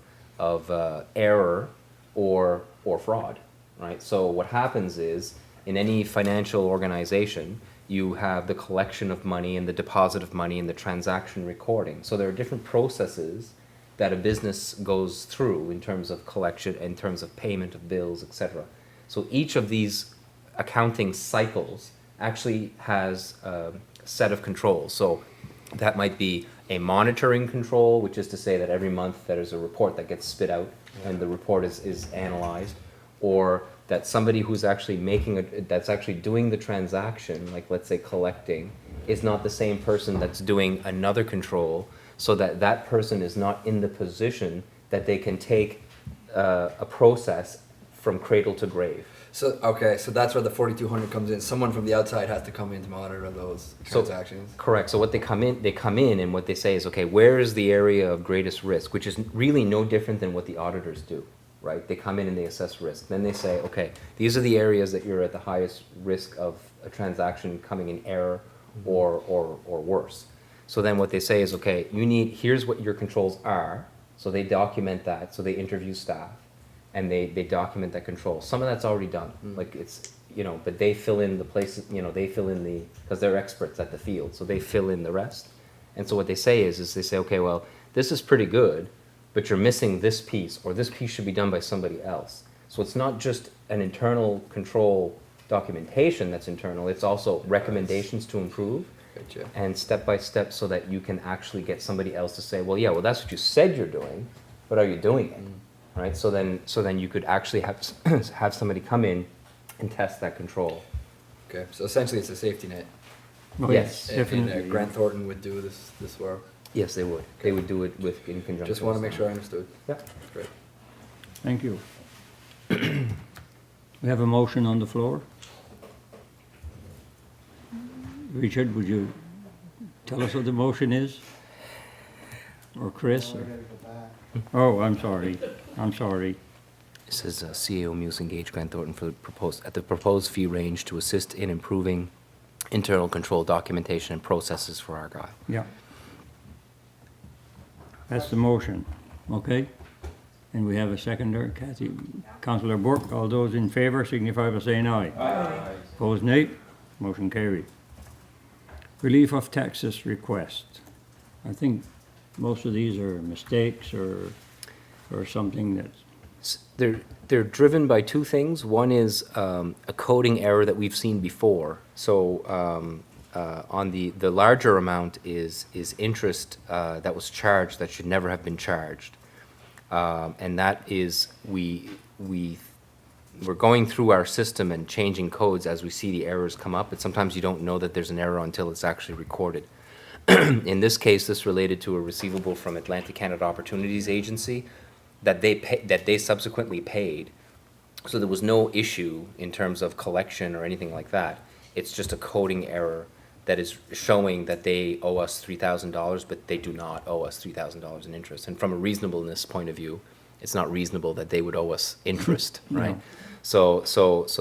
error or fraud, right? So what happens is, in any financial organization, you have the collection of money and the deposit of money and the transaction recording. So there are different processes that a business goes through in terms of collection, in terms of payment of bills, etc. So each of these accounting cycles actually has a set of controls. So that might be a monitoring control, which is to say that every month there's a report that gets spit out and the report is analyzed, or that somebody who's actually that's actually doing the transaction, like let's say collecting, is not the same person that's doing another control, so that that person is not in the position that they can take a process from cradle to grave. So, okay, so that's where the 4,200 comes in. Someone from the outside has to come in to monitor those transactions. Correct. So what they come in and what they say is, okay, where is the area of greatest risk, which is really no different than what the auditors do, right? They come in and they assess risk. Then they say, okay, these are the areas that you're at the highest risk of a transaction coming in error or worse. So then what they say is, okay, here's what your controls are. So they document that. So they interview staff and they document that control. Some of that's already done. Like it's, but they fill in the places, because they're experts at the field. So they fill in the rest. And so what they say is they say, okay, well, this is pretty good, but you're missing this piece, or this piece should be done by somebody else. So it's not just an internal control documentation that's internal, it's also recommendations to improve. Gotcha. And step by step, so that you can actually get somebody else to say, well, yeah, well, that's what you said you're doing, but are you doing it? Right? So then you could actually have somebody come in and test that control. Okay, so essentially it's a safety net. Oh, Yes. And Grant Thornton would do this work. Yes, they would. They would do it in conjunction. Just want to make sure I understood. Yeah. Great. Thank you. We have a motion on the floor. Richard, would you tell us what the motion is? Or Chris? Oh, I'm sorry. It says CAO Muise engage Grant Thornton at the proposed fee range to assist in improving internal control documentation and processes for Argyle. Yeah. That's the motion, okay? And we have a seconder, Councillor Burke. All those in favour signify by saying aye. Aye. Opposed, nay. Motion carried. Relief of taxes request. I think most of these are mistakes or something that's... They're driven by two things. One is a coding error that we've seen before. So on the larger amount is interest that was charged that should never have been charged. And that is, we're going through our system and changing codes as we see the errors come up, but sometimes you don't know that there's an error until it's actually recorded. In this case, this related to a receivable from Atlantic Canada Opportunities Agency that they subsequently paid. So there was no issue in terms of collection or anything like that. It's just a coding error that is showing that they owe us $3,000, but they do not owe us $3,000 in interest. And from a reasonableness point of view, it's not reasonable that they would owe us interest, right? No. So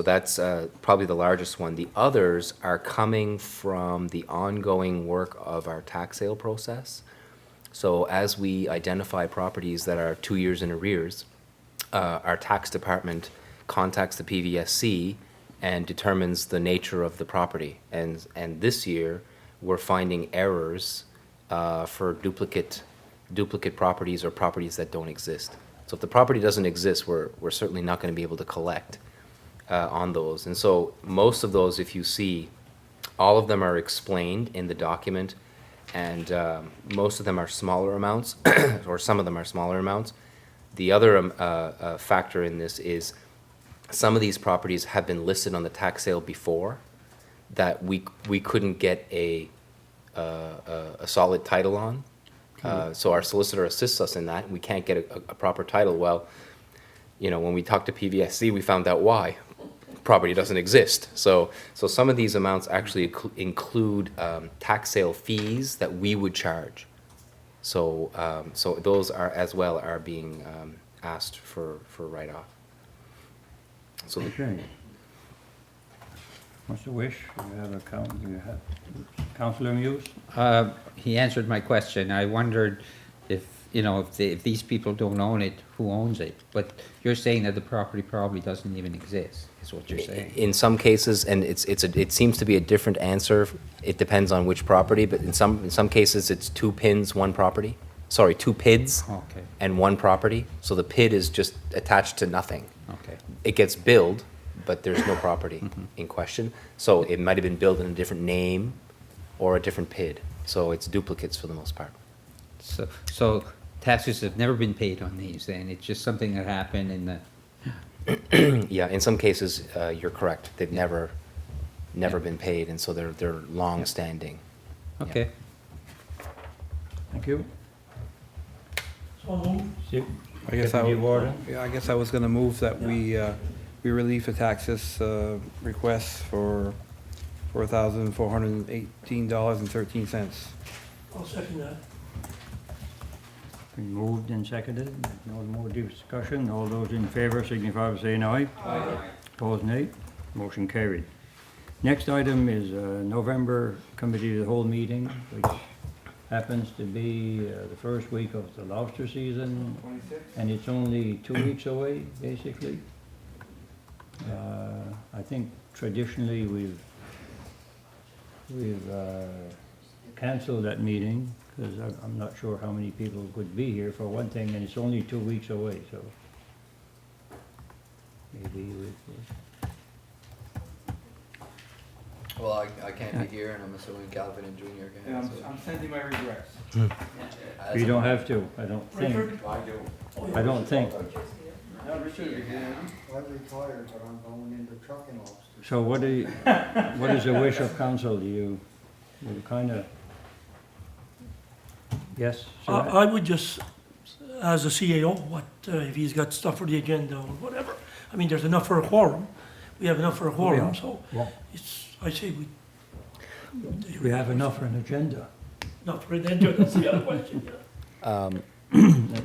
that's probably the largest one. The others are coming from the ongoing work of our tax sale process. So as we identify properties that are 2 years in arrears, our tax department contacts the PVSC and determines the nature of the property. And this year, we're finding errors for duplicate properties or properties that don't exist. So if the property doesn't exist, we're certainly not going to be able to collect on those. And so most of those, if you see, all of them are explained in the document, and most of them are smaller amounts, or some of them are smaller amounts. The other factor in this is some of these properties have been listed on the tax sale before that we couldn't get a solid title on. So our solicitor assists us in that. We can't get a proper title. Well, you know, when we talked to PVSC, we found out why. Property doesn't exist. So some of these amounts actually include tax sale fees that we would charge. So those are being asked for write-off. So Okay. What's the wish? Do you have Councillor Muise? He answered my question. I wondered if, you know, if these people don't own it, who owns it? But you're saying that the property probably doesn't even exist, is what you're saying. in some cases, and it seems to be a different answer. It depends on which property, but in some cases, it's 2 PINs, 1 property. Sorry, 2 PIDs Okay, and 1 property. So the PID is just attached to nothing. okay. It gets billed, but there's no property in question. So it might have been billed in a different name or a different PID. So it's duplicates for the most part. So taxes have never been paid on these, then? It's just something that happened in the... Yeah, in some cases, you're correct. They've never been paid, and so they're long-standing. Okay. Thank you. So moved. Steve? I guess Deputy Warden? I guess I was gonna move that we relieve the taxes request for $4,418.13. I'll second that. Been moved and seconded. No more discussion. All those in favour signify by saying aye. Aye. Opposed, nay. Motion carried. Next item is November Committee of the Whole meeting, which happens to be the first week of the lobster season, and it's only 2 weeks away, basically. I think traditionally we've cancelled that meeting, because I'm not sure how many people could be here for one thing, and it's only 2 weeks away, so maybe we could. Well, I can't be here, and I'm assuming Calvin and Junior can. And so- I'm sending my regrets. You don't have to, I don't think. I don't think. I'm retired, but I'm going into trucking lobsters. So what is the wish of council? Do you kind of, yes? sir? I would just, as a CAO, if he's got stuff for the agenda or whatever. I mean, there's enough for a quorum. We have enough for a quorum, so Yeah. I say We have enough for an agenda. not for an agenda, that's the other question, yeah.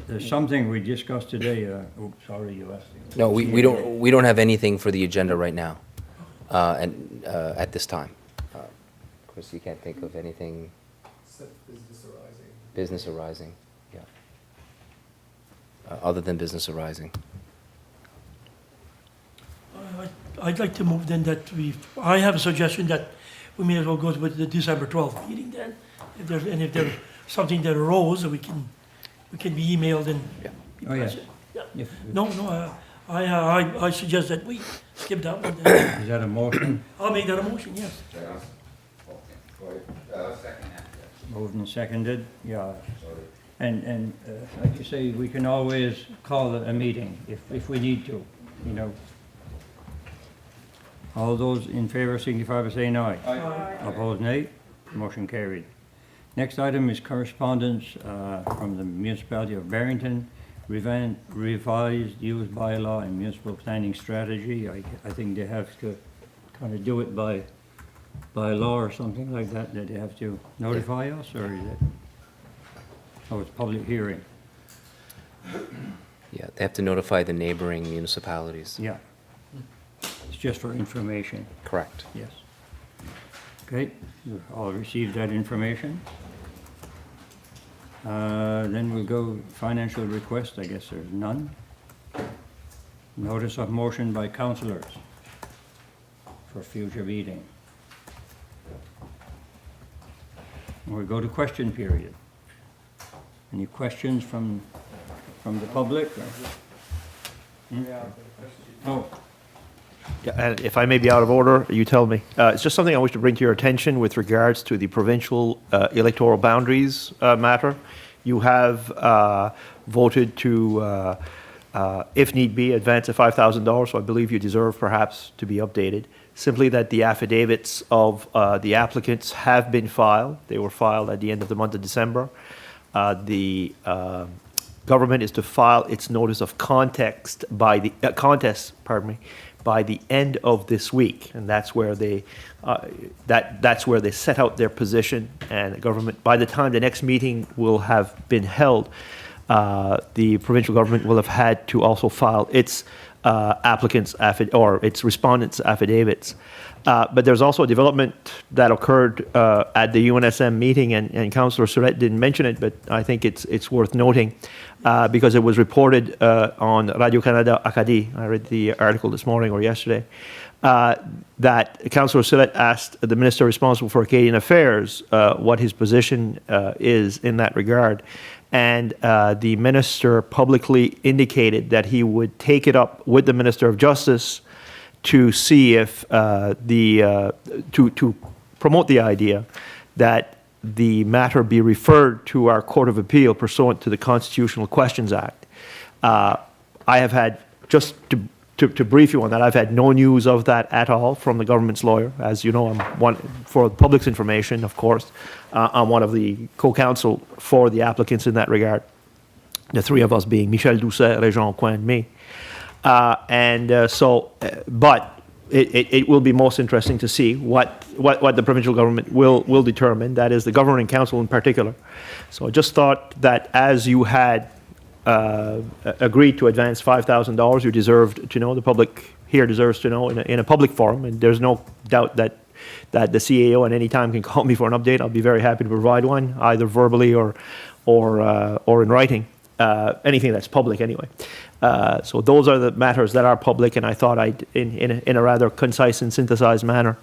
There's something we discussed today, sorry, you asked. No, we don't have anything for the agenda right now, and at this time. Of course, you can't think of anything. Business arising, yeah. Other than business arising. I'd like to move then that I have a suggestion that we may as well go with the December 12th meeting then. If there's something that arose, we can be emailed and. Oh, yes. Yeah. No, I suggest that we skip that one then. Is that a motion? I'll make that a motion, yes. Moved and seconded, yeah. And like you say, we can always call a meeting if we need to, you know. All those in favour signify by saying aye. Aye. Opposed, nay. Motion carried. Next item is correspondence from the Municipality of Barrington, revised use bylaw and municipal planning strategy. I think they have to kind of do it by law or something like that they have to notify us, or is it? Oh, it's public hearing. Yeah, they have to notify the neighboring municipalities. Yeah. It's just for information, Correct. yes. Okay, you've all received that information. Then we'll go financial request, I guess there's none. Notice of motion by councillors for future meeting. We'll go to question period. Any questions from the public? Oh, Yeah, and if I may be out of order, you tell me. It's just something I wish to bring to your attention with regards to the provincial electoral boundaries matter. You have voted to, if need be, advance a $5,000, so I believe you deserve perhaps to be updated. Simply that the affidavits of the applicants have been filed. They were filed at the end of the month of December. The government is to file its notice of contest by the by the end of this week, and that's where they that's where they set out their position. And the government, by the time the next meeting will have been held, the provincial government will have had to also file its its respondents' affidavits. But there's also a development that occurred at the UNSM meeting, and Councillor Surette didn't mention it, but I think it's worth noting because it was reported on Radio-Canada Acadie. I read the article this morning or yesterday, that Councillor Surette asked the minister responsible for Acadian Affairs what his position is in that regard. And the minister publicly indicated that he would take it up with the Minister of Justice to see if to promote the idea that the matter be referred to our Court of Appeal pursuant to the Constitutional Questions Act. I have had, just to brief you on that, I've had no news of that at all from the government's lawyer. As you know, I'm one, for the public's information, of course, I'm one of the co-counsel for the applicants in that regard. The three of us being Michel Doucet, Réjean Coin, and me. But it will be most interesting to see what the provincial government will determine, that is the governing council in particular. So I just thought that as you had agreed to advance $5,000, you deserved to know, the public here deserves to know in a public forum, and there's no doubt that the CAO at any time can call me for an update. I'll be very happy to provide one, either verbally or in writing. Anything that's public anyway. So those are the matters that are public, and I thought I'd, in a rather concise and synthesized manner,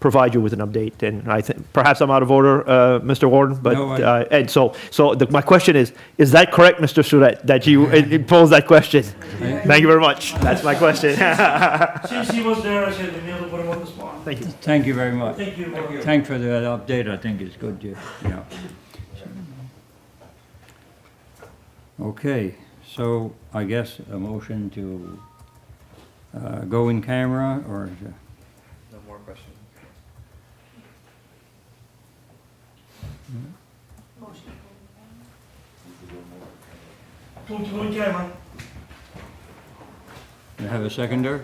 provide you with an update. And I think perhaps I'm out of order, Mr. Warden, but No, and so my question is that correct, Mr. Surette, that you posed that question? Thank you very much. That's my question. Since he was there, I said we never put him on the spot. Thank you. thank you very much. Thank you. Thanks for that update, I think it's good, yeah. Okay, so I guess a motion to go in camera, or No more questions. Go to camera. you have a seconder?